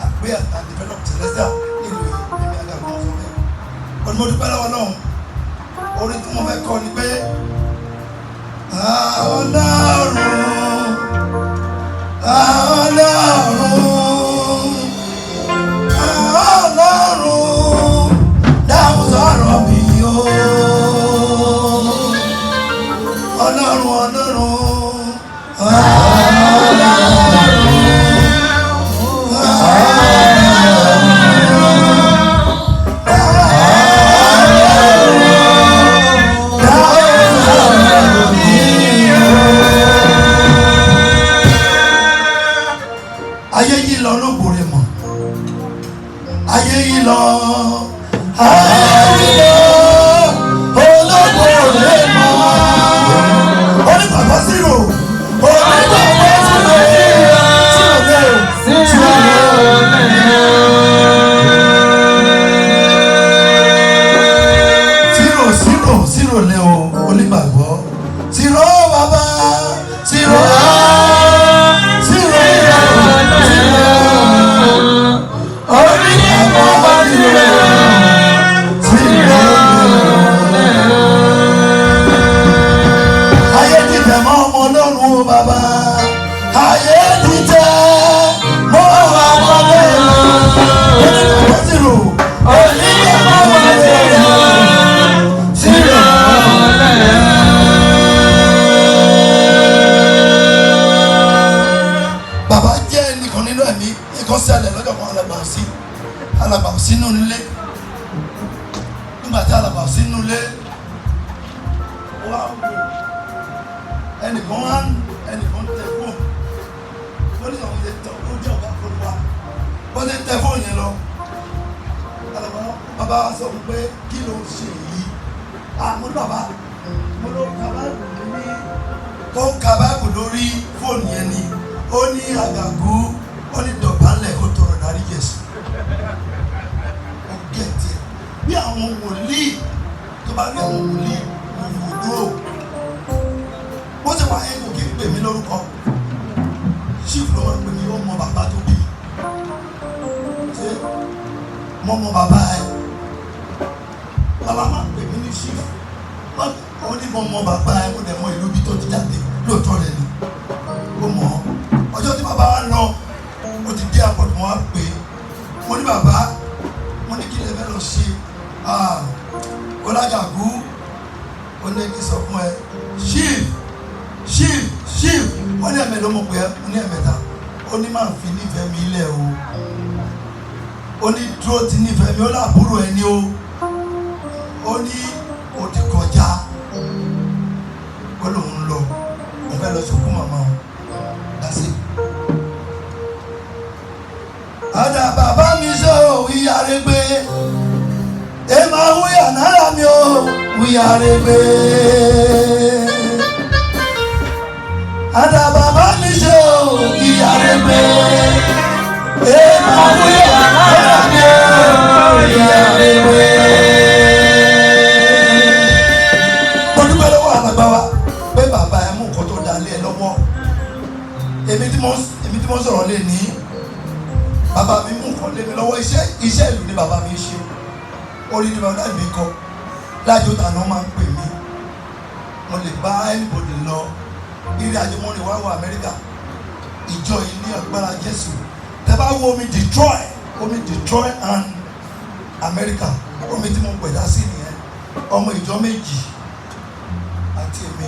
àgbé and develop Celestia nílùú yìí níbi àgàgbọ́ ọ̀sán bẹ́ẹ̀. Ọdún mo dúpẹ́ lọ́wọ́ náà, orin tí mo fẹ́ kọ ni pé Ọlọ́run dáhùn sọ̀rọ̀ mi o. Ọlọ́run ayé yìí lọ lóbòrè mọ́, ayé yìí lọ olóbòrè mọ́, onígbàgbọ́ zero, onígbàgbọ́ zero lé o, onígbàgbọ́ zero bàbá zero. Baba, ayé ti tẹ́ mọ́ àwọn ọmọdé zero, onígbàgbọ́ wọlé zero. Bàbá jẹ́ ẹnìkan nínú ẹ̀mí ìkọ́sẹ̀lẹ̀ lọ́jọ́ kan alàgbà sínú ilé. Nígbà tí alàgbà sínú ilé, wá wò ẹnìkan tẹ fóònù ó ní àwọn ilé tán ó jẹ́ ọ̀gá fún wa bó ṣe tẹ fóònù yẹn lọ bàbá wa sọ pé kí ló ń ṣe yìí mo ní bàbá mo ló kàbáàbù ní ó kàbáàbù lórí fóònù yẹn ni ó ní àgàgù ó ní dọ̀bálẹ̀ ó tọrọ dárí Jésù ó gẹ̀ẹ́tì ẹ̀ bí àwọn wòlíì tó bá ní àwọn wòlíì òwúrò bó ti wà ẹ́ kò kí ń pè mí lórúkọ chief ló máa ń pè mí ó mọ bàbá tó bí ṣé mo mọ bàbá ẹ bàbá máa ń pè mí ní chief ó ní mo mọ bàbá ẹ mo dẹ̀ mọ ìlú bí tó ti jáde lóòótọ́ rẹ̀ ni ó mọ̀ ọjọ́ tí bàbá wa lọ ó ti dé àpọ̀tù wọn á pè mo ní bàbá mo ní kí lè fẹ́ lọ ṣe Ọlájàgú ó ní kí sọ fún ẹ chief wọ́n ní ẹ̀mẹ́ ló mọ̀ pé ó ní ẹ̀mẹ́ta ó ó ní máa fi nífẹ̀ẹ́ mi lẹ̀ o, ó ní dúró ti nífẹ̀ẹ́ mi, ó láàbúrò ẹni o, ó ní ó ti kọjá, ó lòun lọ, òun fẹ́ lọ sókú màmá o, dásí. Àdà bàbá mi sọ ìyá rẹ gbé, ẹ máa ń wíyà náírà mi o, ìyá rẹ gbé. Àdà bàbá mi sọ ìyá rẹ gbé, ẹ máa ń wíyà náírà mi o, ìyá rẹ gbé. Mo dúpẹ́ lọ́wọ́ àgbàgbà wa pé bàbá ẹ mú nǹkan tó dá lé ẹ lọ́wọ́. Èmi tí mo sọ̀rọ̀ lé ní. Bàbá mi mú nǹkan lé mi lọ́wọ́, iṣẹ́ ìlú ni bàbá mi ṣe, orí ni bàbá mi kọ, lájò tàná máa ń pè mí, mo lè bá anybody lọ, ìrìn àjò mo rìn wá wọ Amẹ́ríkà, ìjọ yìí ní agbára Jésù, tẹ bá wo omi Detroit and America, omi tí mo pẹ̀dá sí nìyẹn, ọmọ ìjọ méjì àti èmi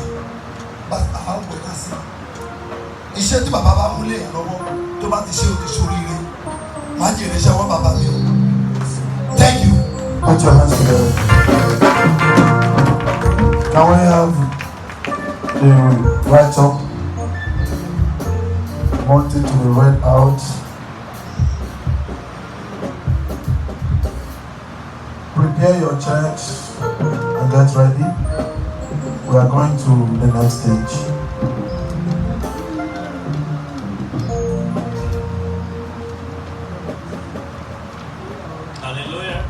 bàtà àwọn pẹ̀dá sí, iṣẹ́ tí bàbá bá mú lé yẹn lọ́wọ́ tó bá ti ṣe oríire. Thank you. Put your hands together. Can we have the right up? Want it to be read out. Prepare your chairs and get ready. We are going to the next stage. Hallelujah.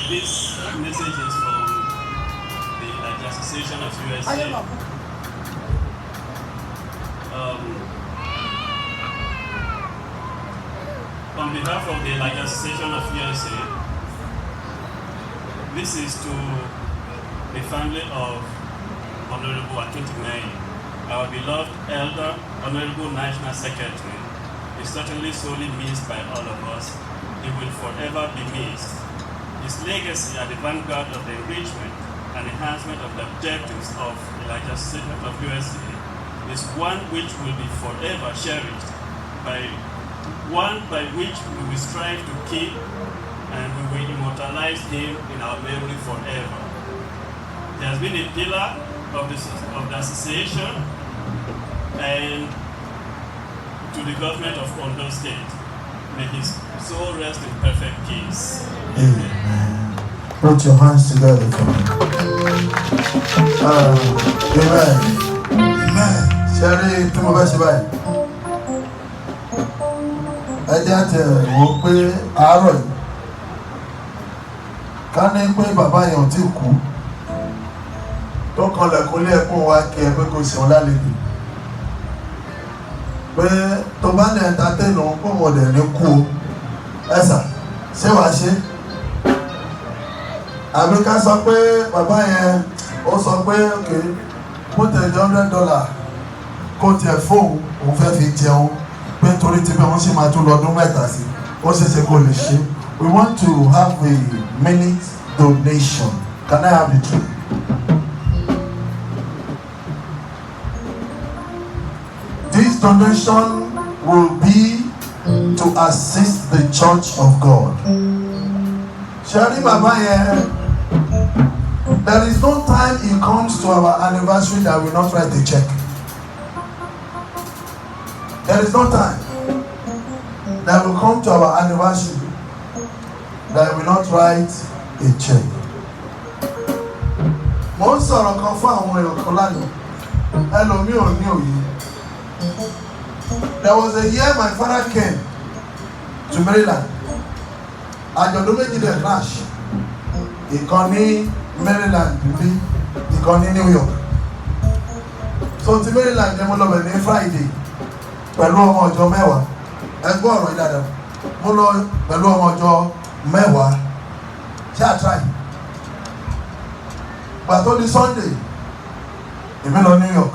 This message is from the Association of USA. On behalf of the Association of USA, this is to the family of Honorable Akintimehin, our beloved elder, Honorable National Secretary. Is certainly sorely missed by all of us. He will forever be missed. His legacy at the vanguard of the enrichment and enhancement of the objectives of the Association of USA is one which will be forever cherished, one by which we will strive to keep, and we will immortalize him in our memory forever. He has been a pillar of the association and to the government of Ondo State. May his soul rest in perfect peace. Amen. Put your hands together for me. Amen. Amen. Sherry, tí mo bá ṣe báyìí. Ẹ jẹ́ àti ẹ̀wọ̀n pé àárọ̀ yìí. Ká ní pé bàbá yẹn ò tí kú. Tó kanlẹ̀kùn lé ẹkún wa kí ẹ pé kò sí wọn lálejò. Pé tó bá ní entertain òun kó wọ́n dẹ̀ ní kú o, ẹ̀sà ṣé wàá ṣe? Àbí ká sọ pé bàbá yẹn ó sọ pé òkè put $100 kó tiẹ̀ fóun òun fẹ́ fi jẹun pé torí ti pé wọ́n sì máa tún lọ́dún mẹ́ta sí ó ṣeéṣe kó lè ṣe. We want to have a minute donation. Can I have the truth? This donation will be to assist the Church of God. Shari Baba here, there is no time it comes to our anniversary that we will not write a check. There is no time that will come to our anniversary that we will not write a check. Mo ń sọ̀rọ̀ kan fún àwọn èèyàn kan lánàá, ẹlòmíì ò ní òye. There was a year my father came to Maryland. Àjọ̀dún méjì dẹ̀ crash. Ìkan ní Maryland bí, ìkan ní New York. So ti Maryland ni mo lọ bẹ̀ ní Friday pẹ̀lú ọmọ ọjọ́ mẹ́wàá. Ẹ gbọ́ ọ̀rọ̀ yìí dáadáa. Mo lọ pẹ̀lú ọmọ ọjọ́ mẹ́wàá. Ṣé à try? Pàtó di Sunday, èmi lọ New York.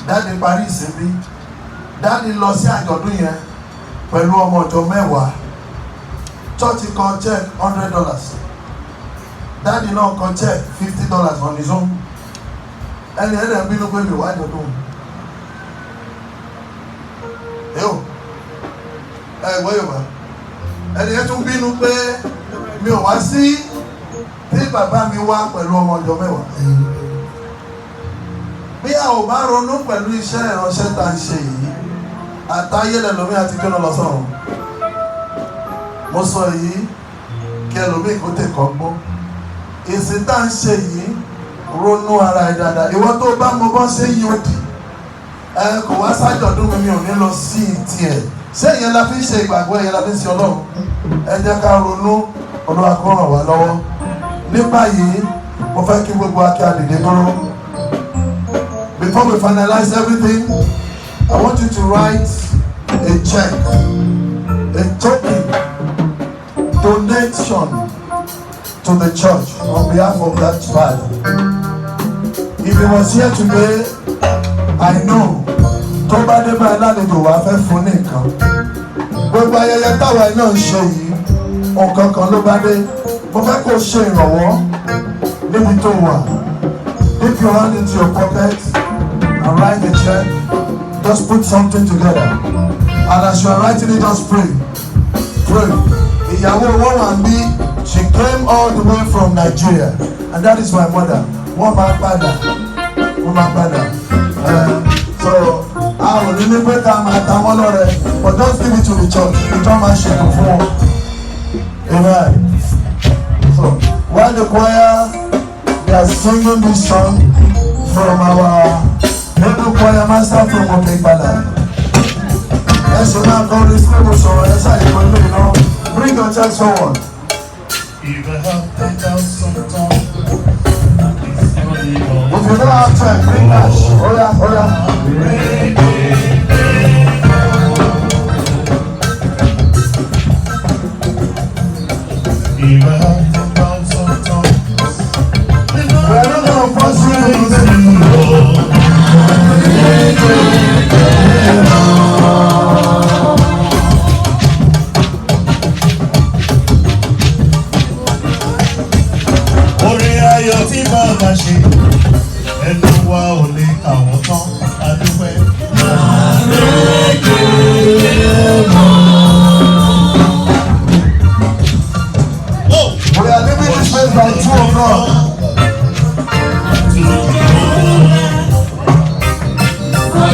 Dáàdi parí ìsinmi. Dáàdi lọ sí àjọ̀dún yẹn pẹ̀lú ọmọ ọjọ́ mẹ́wàá. Church kan check $100. Dáàdi náà kan check $50 on his own. Ẹni ẹ̀rẹ̀ bínú pé mi wá àjọ̀dún. Yóò gbọ́ Yorùbá ẹni yẹn tún bínú pé mi ò wá sí tí bàbá mi wá pẹ̀lú ọmọ ọjọ́ mẹ́wàá. Bí a ò bá ronú pẹ̀lú iṣẹ́ ìránṣẹ́ tá à ń ṣe yìí, àtayé lẹ́lòmí àti gbẹ́nà lọ sọ́run. Mo sọ yìí kí ẹlòmíì kó tẹ̀ kọ́ gbọ́. Ìsìn tá à ń ṣe yìí ronú ara ẹ̀ dáadáa. Ìwọ tó bá mo bọ́ ṣe yí òdì. Kò wá sájọ̀dún mi ò ní lọ sí tiẹ̀. Ṣé ìyẹn la fi ń ṣe ìgbàgbọ́, ìyẹn la fi ń ṣe Ọlọ́run? Ẹ jẹ́ ká ronú, Olúwa kó ràn wá lọ́wọ́. Ní báyìí, mo fẹ́ kí gbogbo akẹ́ àdìdé dúró. Before we finalize everything, I want you to write a check, a token, donation to the church on behalf of that father. If he was here today, I know tó bá dé báyìí lálejò wá fẹ́ fún ní nǹkan. Gbogbo ayẹyẹ táwa náà ń ṣe yìí, nǹkan kan ló bá dé. Mo fẹ́ kó ṣe ìrànwọ́ níbi tó wà. Dip your hand into your pocket and write a check. Just put something together. And as you are writing it, just pray. Pray. Ìyàwó wọn wà bí, she came all the way from Nigeria, and that is my mother. Wọ́n máa padà. So a ò ní ní pé ká máa ta wọ́n lọ́rẹ, but just give it to the church. Ìjọ máa ṣe kò fún wọn. Amen. So while the choir they are singing this song from our local choir master from Okebala. Yes, you now call this people so yes, I will you know. Bring your church forward. If I have 10,000 tongues, If you don't have time, bring cash. Oh yeah. if I have 10,000 tongues, We are not going to force you to do orin ayọ̀ tí bàbá ṣe, ẹnu wa ò lè kà wọ́n tán, adúpẹ́. We are leaving this place by 2 o'clock.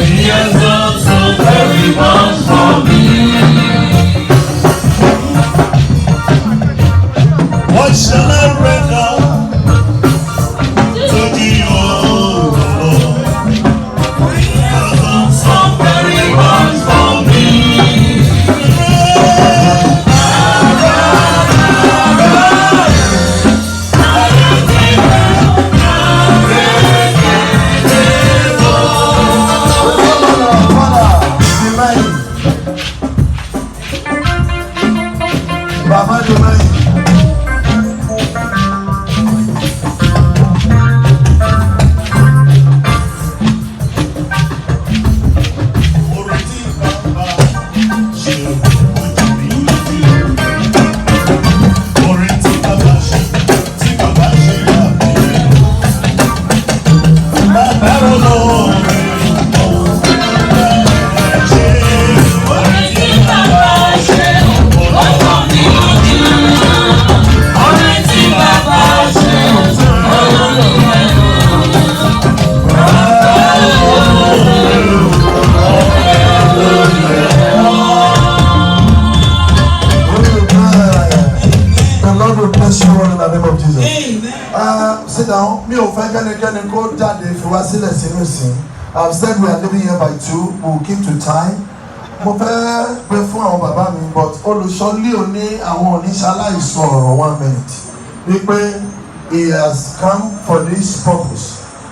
He has done so very much for me. What shall I render to the Lord? He has done so very much for me. Baba Akintimehin. Orin tí bàbá ṣe ojú mi lójú. Orin tí bàbá ṣe yà mí lẹ́nu. Bàbá olóore ṣe orin tí bàbá ṣe ọ̀pọ̀ mi lójú. Orin tí bàbá ṣe ọ̀pọ̀ mi lójú. The Lord will bless you all in the name of Jesus. Sit down. Mi ò fẹ́ kẹ́nikẹ́ni kó jáde fi wá sílẹ̀ sínú ìsìn. I've said we are leaving here by 2. We will keep to time. Mo fẹ́ gbé fún àwọn bàbá mi, but olùṣọ́lé òní àwọn oníṣàláìsọ ọ̀rọ̀ 1 minute. Wípé he has come for this purpose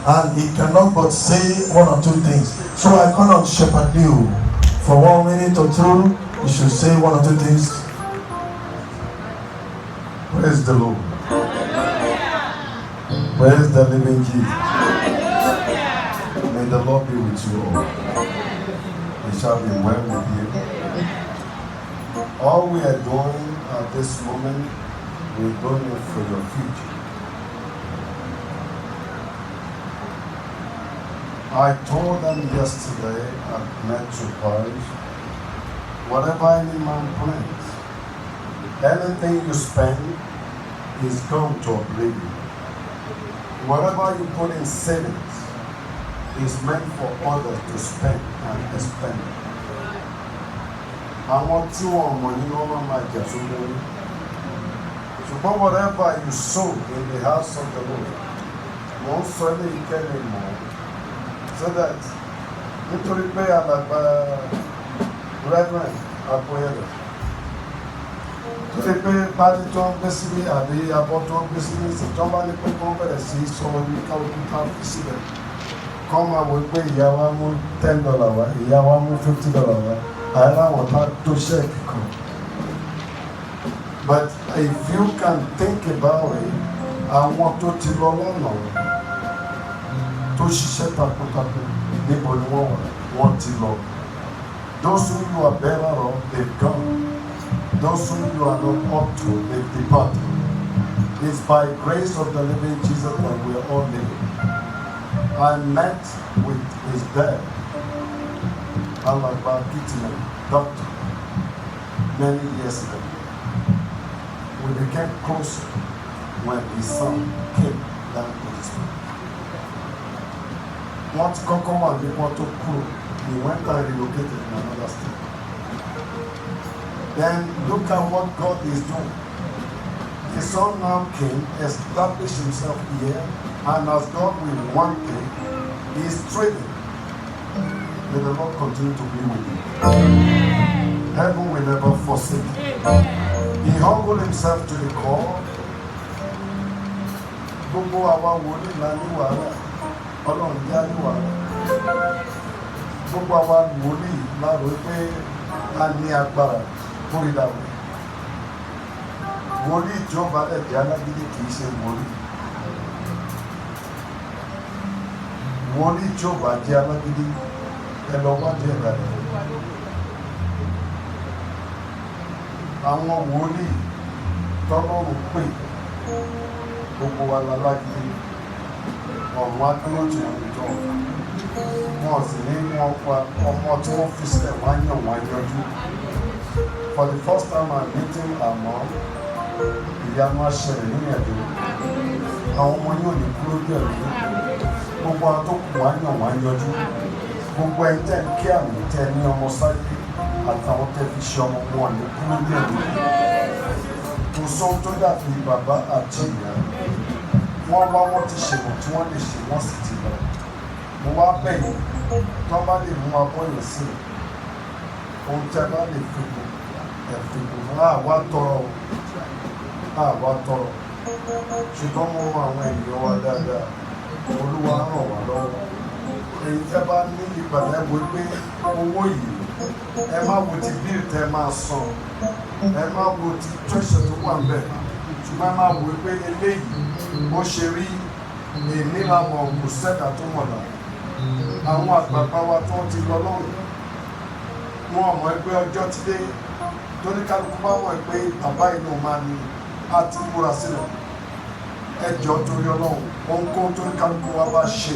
and he cannot but say 1 or 2 things. So I cannot shepherd you. For 1 minute or 2, you should say 1 or 2 things. Praise the Lord. Praise the living Jesus. May the Lord be with you all. It shall be well with you. All we are doing at this moment, we're doing it for your future. I told them yesterday at Metro Parish whatever any man plants, anything you spend is going to oblivion. Whatever you put in savings is meant for others to spend and expend. Àwọn tí wọ́n mọ̀ nínú ọmọ máa jẹ sórí. Ṣùgbọ́n whatever you sow in the house of the Lord, wọ́n sọ ilé ìkẹ́lẹ̀ mọ́, so that nítorí pé alàgbà Reverend Apoyẹlẹ, torí pé pálí tó ń gbé sílé àbí abọ́ tó ń gbé sílé ìṣèjọba ní pé kán bẹ̀rẹ̀ sí sọ ní kálukú ká fi sílẹ̀. Kán máa wọ pé ìyá wa mú $10 wá, ìyá wa mú $50 wá, àìláwọ̀ tá tó ṣẹ́ẹ̀kì kan. But if you can think about it, àwọn tó ti lọ lọ́nà tó ṣiṣẹ́ takuntakun níbo ni wọ́n ti lọ. Those who you are better off, they've gone. Those who you are not up to, they've departed. It's by grace of the living Jesus that we are all living. I met with his dad, Akintimehin, doctor, many years ago. We became closer when his son came down to his school. Once Kokoma and people took crew, he went and relocated in another state. Then look at what God is doing. His son now came, established himself here, and as God will one day, he is trading. May the Lord continue to be with you. Heaven will never forsake you. He humbled himself to the core. Gbogbo àwa wòlíì la ní wàhálà, Ọlọ́run yá ní wàhálà. Gbogbo àwa wòlíì la rò pé a ní agbára fún ìdàgbé. Wòlíì tí ó bá lẹ̀ jẹ́ alágídí kì í ṣe wòlíì. Wòlíì tí ó bá jẹ́ alágídí ẹ lọ wádìí ẹ̀dá rẹ̀. Àwọn wòlíì tọ́lọ́run pè gbogbo wa lálágídí ọ̀run adúró tí wọ́n jọ wọn sì ní wọn pa ọmọ tí wọ́n fi sílẹ̀ wọ́n á yàn wọ́n á yanjú. For the first time I'm meeting her mom, ìyanu aṣẹlẹ̀ nínú ẹ̀dọ́. Àwọn ọmọ yóò ní kúrò bí ẹ̀rọ yìí. Gbogbo àwọn tó kù wọ́n á yàn wọ́n á yanjú. Gbogbo ẹni tẹ́ ń kí àmì tẹ́ ní ọmọ sáyé àtàwọn tẹ́ fi ṣe ọmọ wọn ní kúrò bí ẹ̀rọ yìí. Kò sóhun tó dàbí bàbá àti ìyá. Wọ́n wá wọ́n ti ṣèwọ̀n tí wọ́n lè ṣe wọ́n sì ti lọ. Mo wá bẹ̀yìn tó bá lè mú abọ́yẹ̀ sí i. Ohun tí a bá lè fi kù ẹ̀fìkù fún àwa tọrọ. Ṣùgbọ́n mo mọ àwọn ènìyàn wa dáadáa. Olúwa ràn wá lọ́wọ́. Èyí tẹ́ bá ní ìpàdé wo pé owó yìí ẹ má wo ti bíl tẹ́ máa san. Ẹ má wo ti tẹ́sán tó wà bẹ́ẹ̀. Ṣùgbọ́n ẹ má wo pé eléyìí bó ṣe rí èmi làwọn kò sẹ́dá tó mọ̀lá. Àwọn àgbàgbà wa tó ti lọ lọ́rùn. Wọ́n mọ̀ pé ọjọ́ ti dé. Torí kálukú bá wọ̀ pé bàbá inú máa ní àti múra sílẹ̀. Ẹjọ́ torí Ọlọ́run, ohunkóhun torí kálukú wa bá ṣe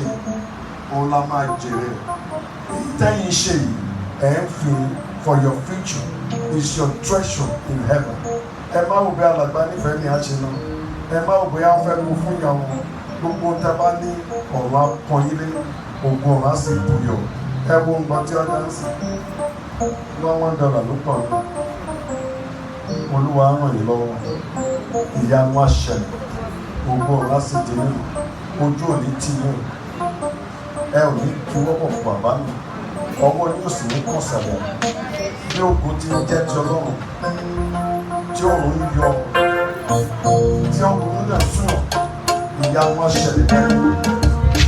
òun la máa jèrè. Èyí tẹ́yìn ṣe yìí, ẹ̀ ń fi for your future is your treasure in heaven. Ẹ má wò bí alàgbà nífẹ̀ẹ́ ní àṣẹ náà. Ẹ má wò bóyá fẹ́ kó fún ìyàwó. Gbogbo tẹ́ bá ní ọ̀rọ̀ apọ̀nyílé, ògùn ọ̀rọ̀ á sì bùyọ̀. Ẹ wo nǹkan tí ọjà ń sìn. $1 ló pọ̀ ní. Olúwa ràn yín lọ́wọ́. Ìyanu á ṣẹlẹ̀. Ògùn ọ̀rọ̀ á sì di nínú. Ojú ò ní tì yín. Ẹ ò ní kí wọ́pọ̀ fún bàbá mi. Ọwọ́ yóò sì ní kọ́ sàlẹ̀. Bí ogun ti ń jẹ́ ti Ọlọ́run. Tí òun ń yọ. Tí ọkùnrin náà súnà. Ìyanu á ṣẹlẹ̀ bẹ́ẹ̀.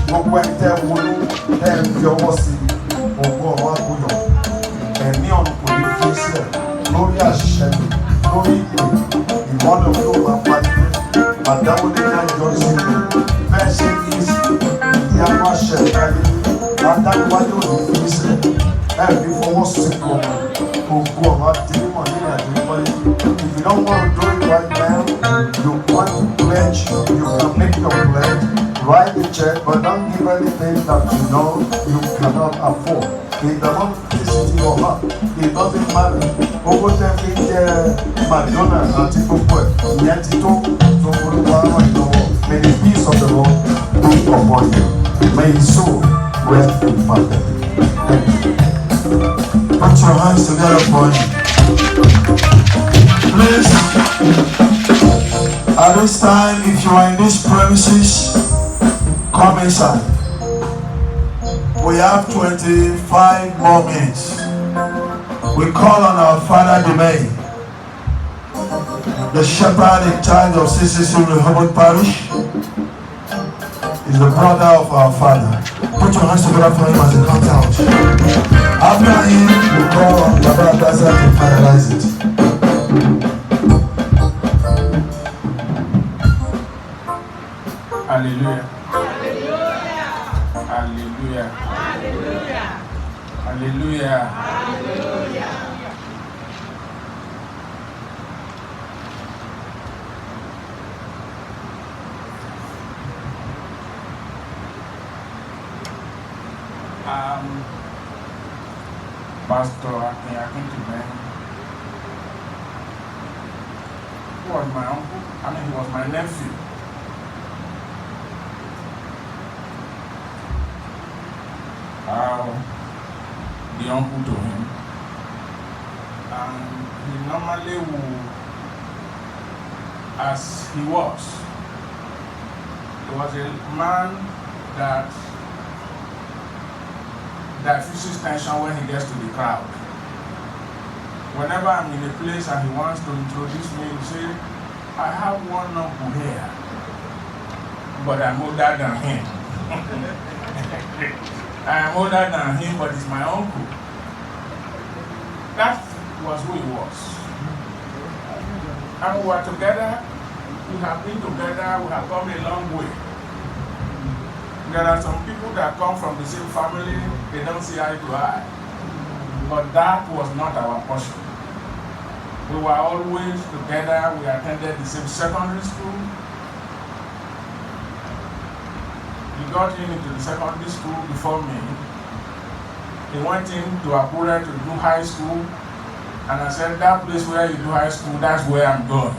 Gbogbo ẹni tẹ́ wọnú ẹ ń fi ọwọ́ sí ògùn ọ̀rọ̀ á bùyọ̀. Ẹ̀mí ọ̀run kò ní fi sílẹ̀ lórí àṣẹ mi. Lórí ìpè ìmọ́lẹ̀ ló máa parí. Àdáwọ̀ lè ká ìjọ sí mi. Bẹ́ẹ̀ ṣe kí í sí ìyanu àṣẹ ìkáyé. Adániwájú ò ní fi sílẹ̀. Ẹ̀mí fọwọ́ sí ògùn ọ̀rọ̀ adínmọ̀ ní àdínwáyé. If you don't want to do it right now, you want to pledge, you can make your pledge, write the check, but don't give anything that you know you cannot afford. It doesn't visit your heart. It doesn't matter. Owó tẹ́ fi ń jẹ McDonald's àti gbogbo ẹ̀ ìyẹn ti tó tó olúwa ràn yín lọ́wọ́. May the peace of the Lord be upon you. May his soul rest in perfect. Put your hands together for him. Please, at this time, if you are in these premises, come inside. We have 25 more minutes. We call on our Father Akintimehin, the shepherd in charge of CCC Rehoboth Parish. He's the brother of our father. Put your hands together for him as he comes out. After him, we call on Baba Gaza to finalize it. Hallelujah. Hallelujah. Hallelujah. Hallelujah. Hallelujah. Pastor Akintimehin, who was my uncle, he was my nephew. The uncle to him, and he normally would, as he was a man that diffuses tension when he gets to the crowd. Whenever I'm in a place and he wants to introduce me, he say, I have one uncle here, but I'm older than him. I am older than him, but he's my uncle. That was who he was. And we were together, we have been together, we have come a long way. There are some people that come from the same family, they don't see eye to eye. But that was not our portion. We were always together, we attended the same secondary school. He got into the secondary school before me. He went into Akure to do high school. And I said, that place where you do high school, that's where I'm going.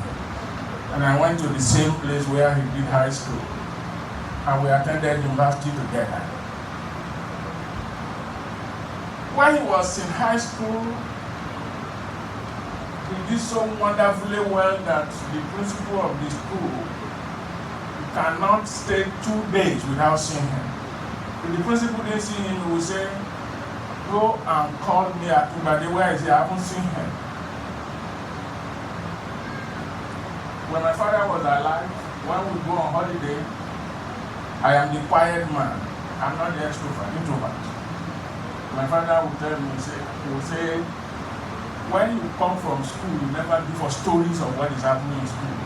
And I went to the same place where he did high school. And we attended university together. When he was in high school, he did so wonderfully well that the principal of the school cannot stay 2 days without seeing him. If the principal didn't see him, he would say, go and call me at Tubade, where is he? I haven't seen him. When my father was alive, when we go on holiday, I am the quiet man. I'm not the introvert. My father would tell me, he would say, when you come from school, you never give us stories of what is happening in school.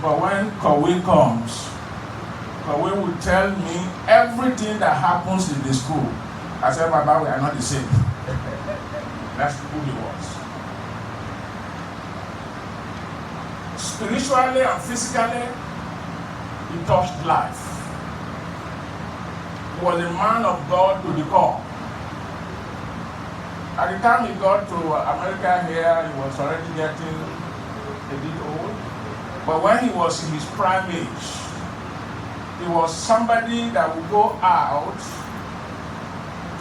But when Kowe comes, Kowe will tell me everything that happens in the school. I said, Baba, we are not the same. That's who he was. Spiritually and physically, he touched life. He was a man of God to the core. At the time he got to America here, he was already getting a bit old. But when he was in his prime age, he was somebody that would go out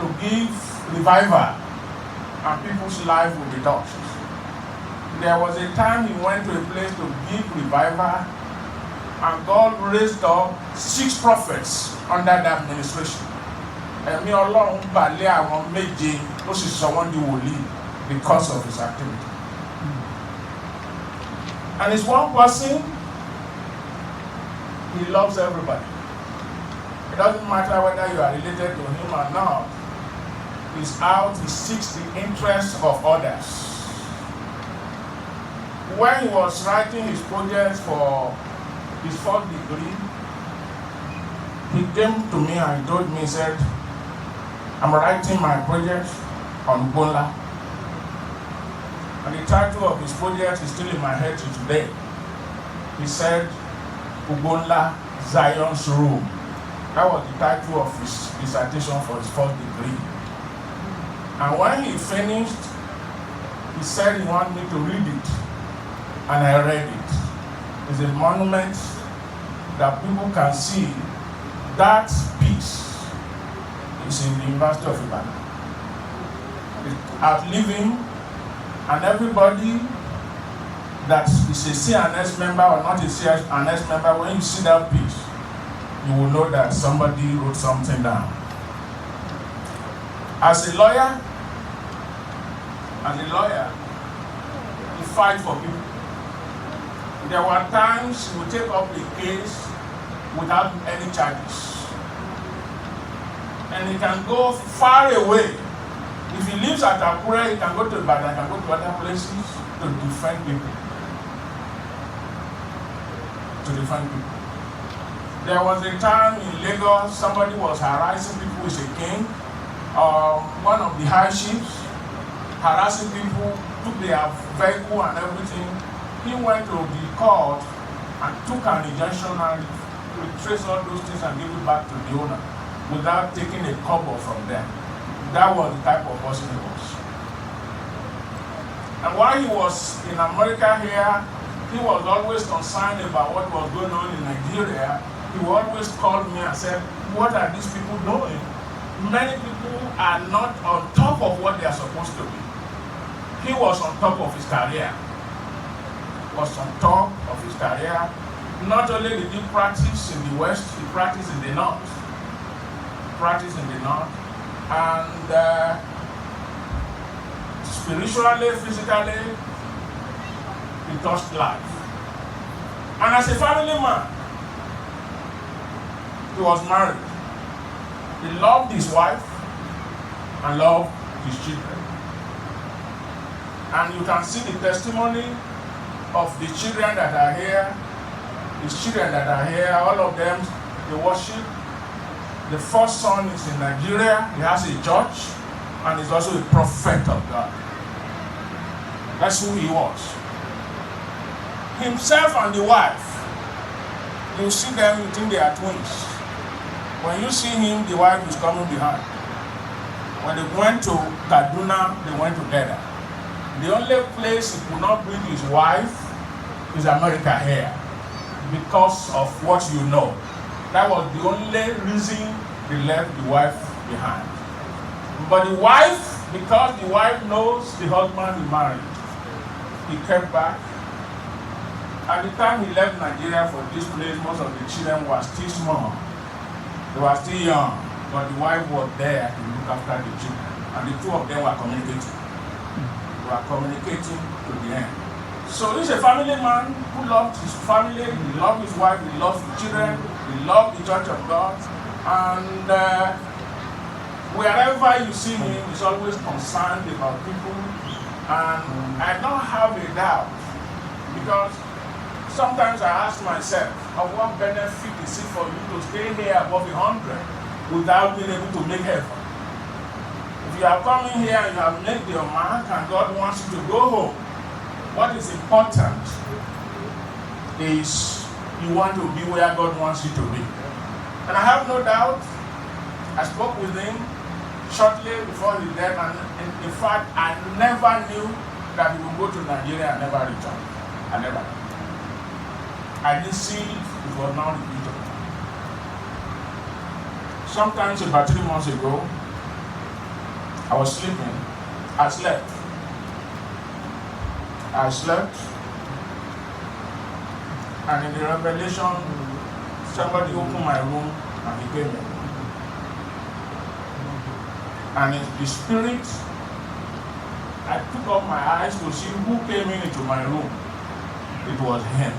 to give revival and people's lives would be touched. There was a time he went to a place to give revival and God raised up 6 prophets under that administration. Ẹ̀mí Ọlọ́run balẹ̀ àwọn méje ó sì sọ wọ́n di wòlíì because of his activity. And it's one person, he loves everybody. It doesn't matter whether you are related to him or not. He's out, he seeks the interests of others. When he was writing his projects for his 4th degree, he came to me and he told me, he said, I'm writing my project on Ugbonla. And the title of his project is still in my head till today. He said, Ugbonla, Zion's Room. That was the title of his dissertation for his 4th degree. And when he finished, he said he wanted me to read it. And I read it. It's a monument that people can see. That piece is in the University of Ibadan. It outlived him, and everybody that is a CNS member or not a CNS member, when you see that piece, you will know that somebody wrote something down. As a lawyer, you fight for people. There were times he would take up a case without any charges. And he can go far away. If he lives at Akure, he can go to Ibadan, he can go to other places to defend people. There was a time in Lagos, somebody was harassing people with a cane. One of the high chiefs harassing people, took their vehicle and everything. He went to the court and took an injunction and retraced all those things and gave it back to the owner without taking a kobo from them. That was the type of person he was. And while he was in America here, he was always concerned about what was going on in Nigeria. He would always call me and said, what are these people doing? Many people are not on top of what they are supposed to be. He was on top of his career. Not only did he practice in the West, he practiced in the North. And spiritually, physically, he touched life. And as a family man, he was married. He loved his wife and loved his children. And you can see the testimony of the children that are here. His children that are here, all of them, they worship. The first son is in Nigeria. He has a church and is also a prophet of God. That's who he was. Himself and the wife, you see them, you think they are twins. When you see him, the wife is coming behind. When they went to Kaduna, they went together. The only place he could not bring his wife is America here because of what you know. That was the only reason they left the wife behind. But the wife, because the wife knows the husband he married, he kept back. At the time he left Nigeria for this place, most of the children were still small. They were still young, but the wife was there to look after the children. And the two of them were communicating. They were communicating to the end. So he's a family man who loved his family, he loved his wife, he loved the children, he loved the church of God. And wherever you see him, he's always concerned about people. And I don't have a doubt, because sometimes I ask myself, of what benefit is it for you to stay here above 100 without being able to make heaven? If you are coming here and you have made your mark and God wants you to go home, what is important is you want to be where God wants you to be. And I have no doubt, I spoke with him shortly before he left, and in fact, I never knew that he would go to Nigeria and never return. I never. I didn't see it was now repeated. Sometimes about 3 months ago, I was sleeping. I slept. And in the revelation, somebody opened my room and he came in. And in the spirit, I took up my eyes to see who came into my room. It was him.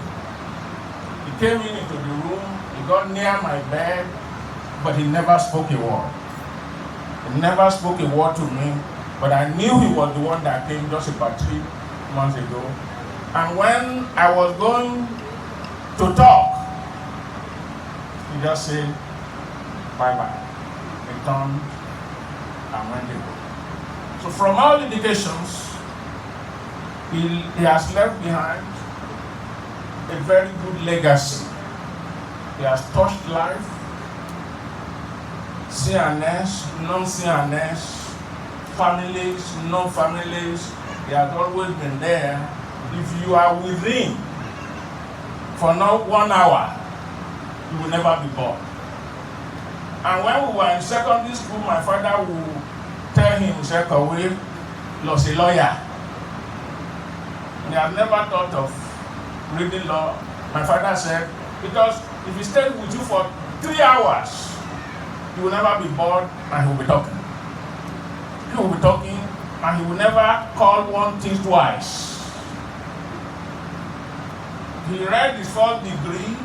He came into the room, he got near my bed, but he never spoke a word. He never spoke a word to me, but I knew he was the one that came just about 3 months ago. And when I was going to talk, he just said, bye-bye. He turned and went away. So from all indications, he has left behind a very good legacy. He has touched life, CNS, non-CNS, families, no families, he has always been there. If you are with him for not 1 hour, you will never be bored. And when we were in secondary school, my father would tell him, Shekawe, was a lawyer. He had never thought of reading law. My father said, because if he stayed with you for 3 hours, you will never be bored and he will be talking. He will be talking and he will never call one thing twice. He read his first degree,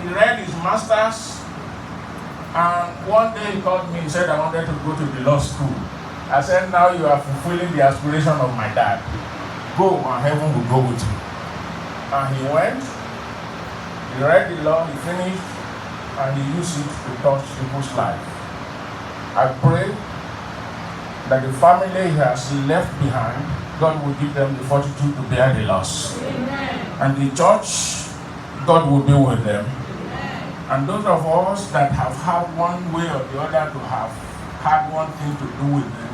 he read his master's, and one day he called me, he said I wanted to go to the law school. I said, now you are fulfilling the aspiration of my dad. Go and heaven will go with you. And he went, he read the law, he finished, and he used it to touch people's lives. I pray that the family he has left behind, God will give them the fortitude to bear the loss. Amen. And the church, God will be with them. Amen. And those of us that have had one way or the other to have had one thing to do with them,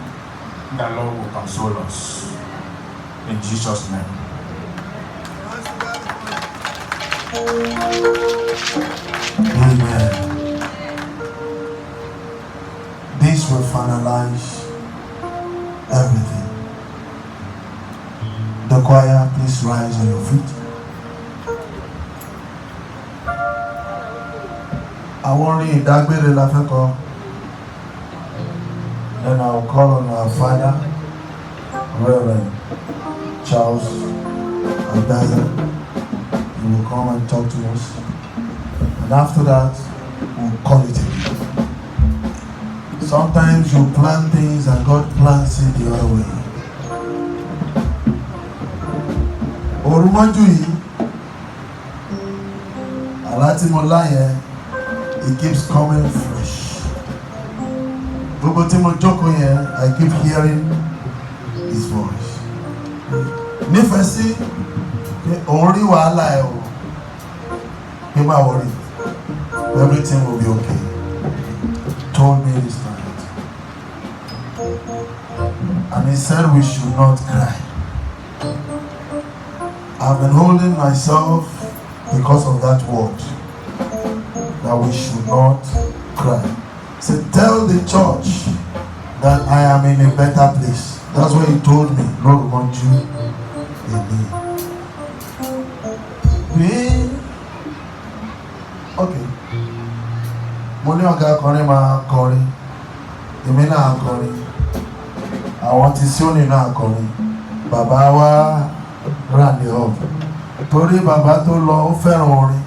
the Lord will console us. In Jesus' name. Amen. This will finalize everything. The choir, please rise on your feet. I want to ìdágbére la fẹ́ kọ. Then I will call on our father, Reverend Charles Abdaza. He will come and talk to us. And after that, we'll call it a day. Sometimes you plan things and God plans it the other way. Orúmọ́jú yìí, àlá tí mo lá yẹn, it keeps coming fresh. Gbogbo tí mo jókòó yẹn, I keep hearing his voice. Nífẹ̀ẹ́ sí pé òun rí wàhálà ẹ̀ o, pé má worry, everything will be okay. Told me this night. And he said we should not cry. I've been holding myself because of that word, that we should not cry. So tell the church that I am in a better place. That's what he told me. Lord want you in me. Okay. Mo ní ọ̀gá akọrin máa kọrin, èmi náà kọrin, àwọn tí Síónì náà kọrin, bàbá wa ràndé up. Torí bàbá tó lọ ó fẹ́ràn orin.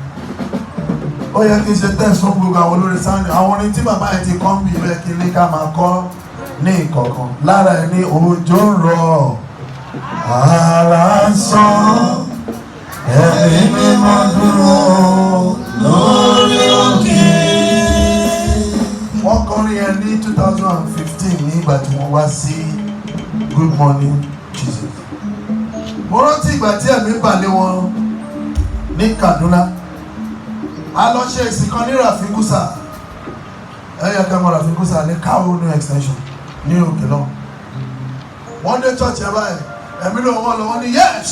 Ó yẹ kí n ṣe tẹ̀sán gbogbo àwọn olórin sáńdì. Àwọn orin tí bàbá yẹn ti kọ́ ń bì bẹ́ẹ̀ kí ní ká máa kọ́ ní ìkọ̀ọ̀kan. Lára ẹ̀ ní òjò ń rọ̀, ara ń sán, ẹ̀mí mímọ́ dúró lórí òkè. Wọ́n kọrin ẹ̀ ní 2015 nígbà tí wọ́n wá sí Good Morning Jesus. Mo rántí ìgbà tí ẹ̀mí balẹ̀ wọn ní Kaduna. A lọ ṣe ìsìn kan ní Rafikusa. Ẹ̀yà kẹ́mọ̀ Rafikusa ní Kawo New Extension ní òkè náà. Wọ́n dé church ẹ̀ báyìí. Ẹ̀mí ló wọ́n lọ wọ́n ní yes.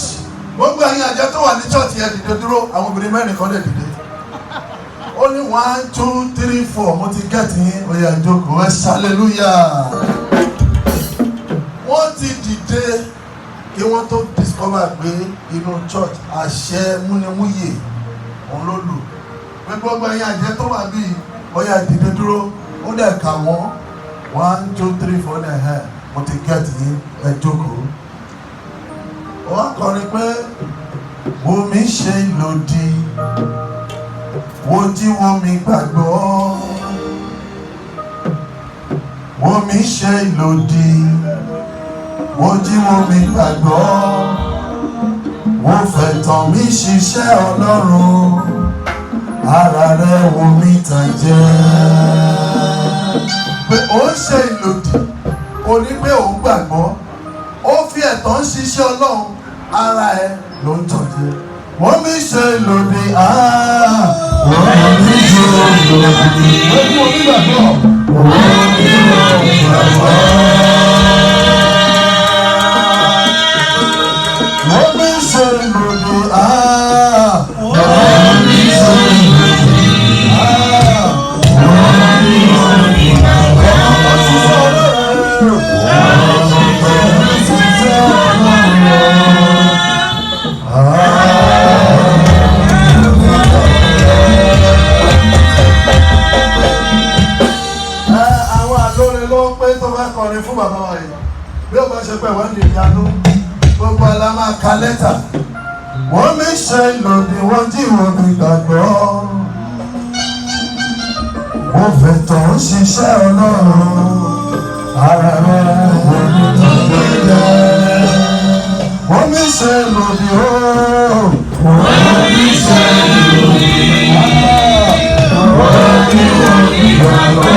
Gbogbo ẹ̀yin àjẹ́ tó wà ní church yẹn dìde dúró. Àwọn obìnrin mẹ́rin kan lè dìde. Ó ní 1, 2, 3, 4 mo ti gẹ́ẹ̀tì yín. Ó yá ìjókòó ẹ hallelujah. Wọ́n ti dìde kí wọ́n tó discover pé inú church àṣẹ múnimúyè òun ló lù. Pé gbogbo ẹ̀yin àjẹ́ tó wà bíi ó yá dìde dúró. Ó dẹ̀ kà wọ́n 1, 2, 3, 4 ní ẹ̀hẹ́ mo ti gẹ́ẹ̀tì yín ẹ jókòó. Ó wá kọrin pé omi ṣe lòdì. Wọ́n tí wọ́n mi gbàgbọ́, wọ́n mi ṣe lòdì, wọ́n tí wọ́n mi gbàgbọ́, wọ́n fẹ́ tàn mí ṣiṣẹ́ Ọlọ́run, ara rẹ̀ wọ́n mi tàn jẹ́. Pé ó ṣe ìlòdì, ó ní pé òun gbàgbọ́, ó fi ẹ̀tàn ṣiṣẹ́ Ọlọ́run, ara ẹ̀ ló ń tàn jẹ́. Wọ́n mi ṣe lòdì, wọ́n mi ṣe lòdì, wọ́n mi gbàgbọ́, wọ́n mi gbàgbọ́. mẹ́ta wọ́n mi ṣe lòdì wọ́n jí wọ́n mi gbàgbọ́ wọ́n fẹ́ tán ṣiṣẹ́ ọlọ́run ara rẹ̀ wọ́n mi tán gbẹ́gbẹ́ wọ́n mi ṣe lòdì ó wọ́n mi ṣe lòdì wọ́n jí wọ́n mi gbàgbọ́.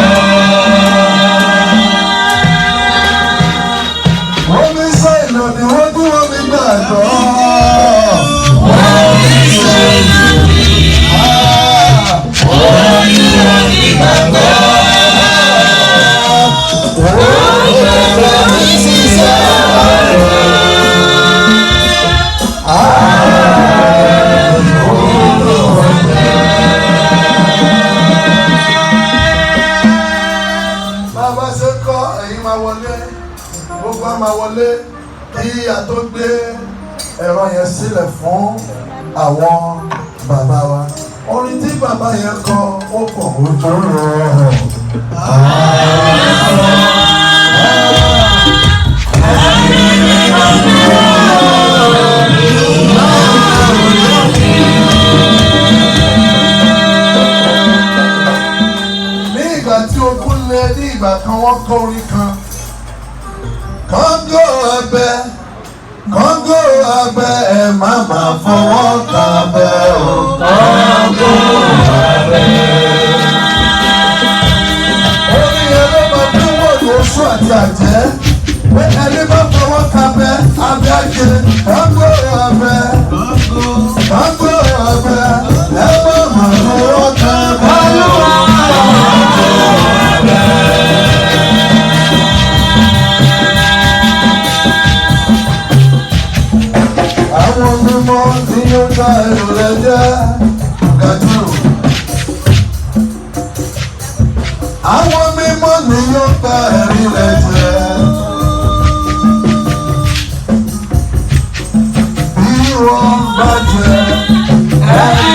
Wọ́n mi ṣe lòdì wọ́n jí wọ́n mi gbàgbọ́. Wọ́n mi ṣe lòdì wọ́n jí wọ́n mi gbàgbọ́. Wọ́n mi ṣiṣẹ́ ọ̀rọ̀. Bàbá ṣe kọ́ ẹ̀yin máa wọlé gbogbo máa wọlé kí a tó gbé ẹ̀rọ yẹn sílẹ̀ fún àwọn bàbá wa. Orin tí bàbá yẹn kọ ó pọ̀ ojú rọ̀. Ní ìgbà tí ogun lé ní ìgbà kan wọ́n kọ orin kan. Kọ́ńgò abẹ ẹ má má fọwọ́ kàbẹ́ o. Kọ́ńgò abẹ. Orin yẹn ló máa bí wọ́ọ̀dù oṣù àti àjẹ́. Pé ẹni bá fọwọ́ kàbẹ́ abẹ́ àjẹ́. Kọ́ńgò abẹ. Kọ́ńgò abẹ ẹ má má fọwọ́ kàbẹ́ o. Àwọn mímọ́ tí ó dá ẹrù rẹ̀ jẹ́ gàdú. Àwọn mímọ́ ni yóò gba ẹ̀rí rẹ̀ jẹ́. Bí wọ́n bá jẹ ẹ̀rí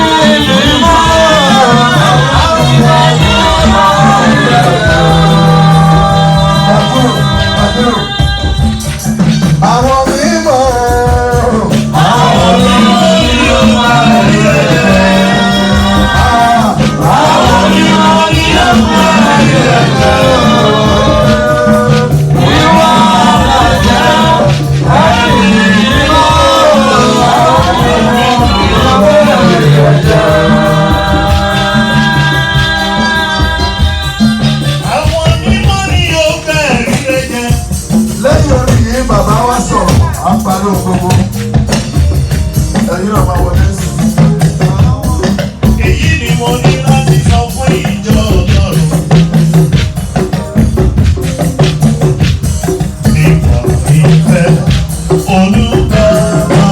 mímọ́, àwọn àwọn mímọ́. Lẹ́yìn orí yìí bàbá wa sọ̀rọ̀ à ń parí gbogbo ẹ̀yin náà máa wọlé sí. Èyí ni mo ní láti sọ fún ìjọ Ọlọ́run. Nípa ìfẹ́ Olùgbàlà.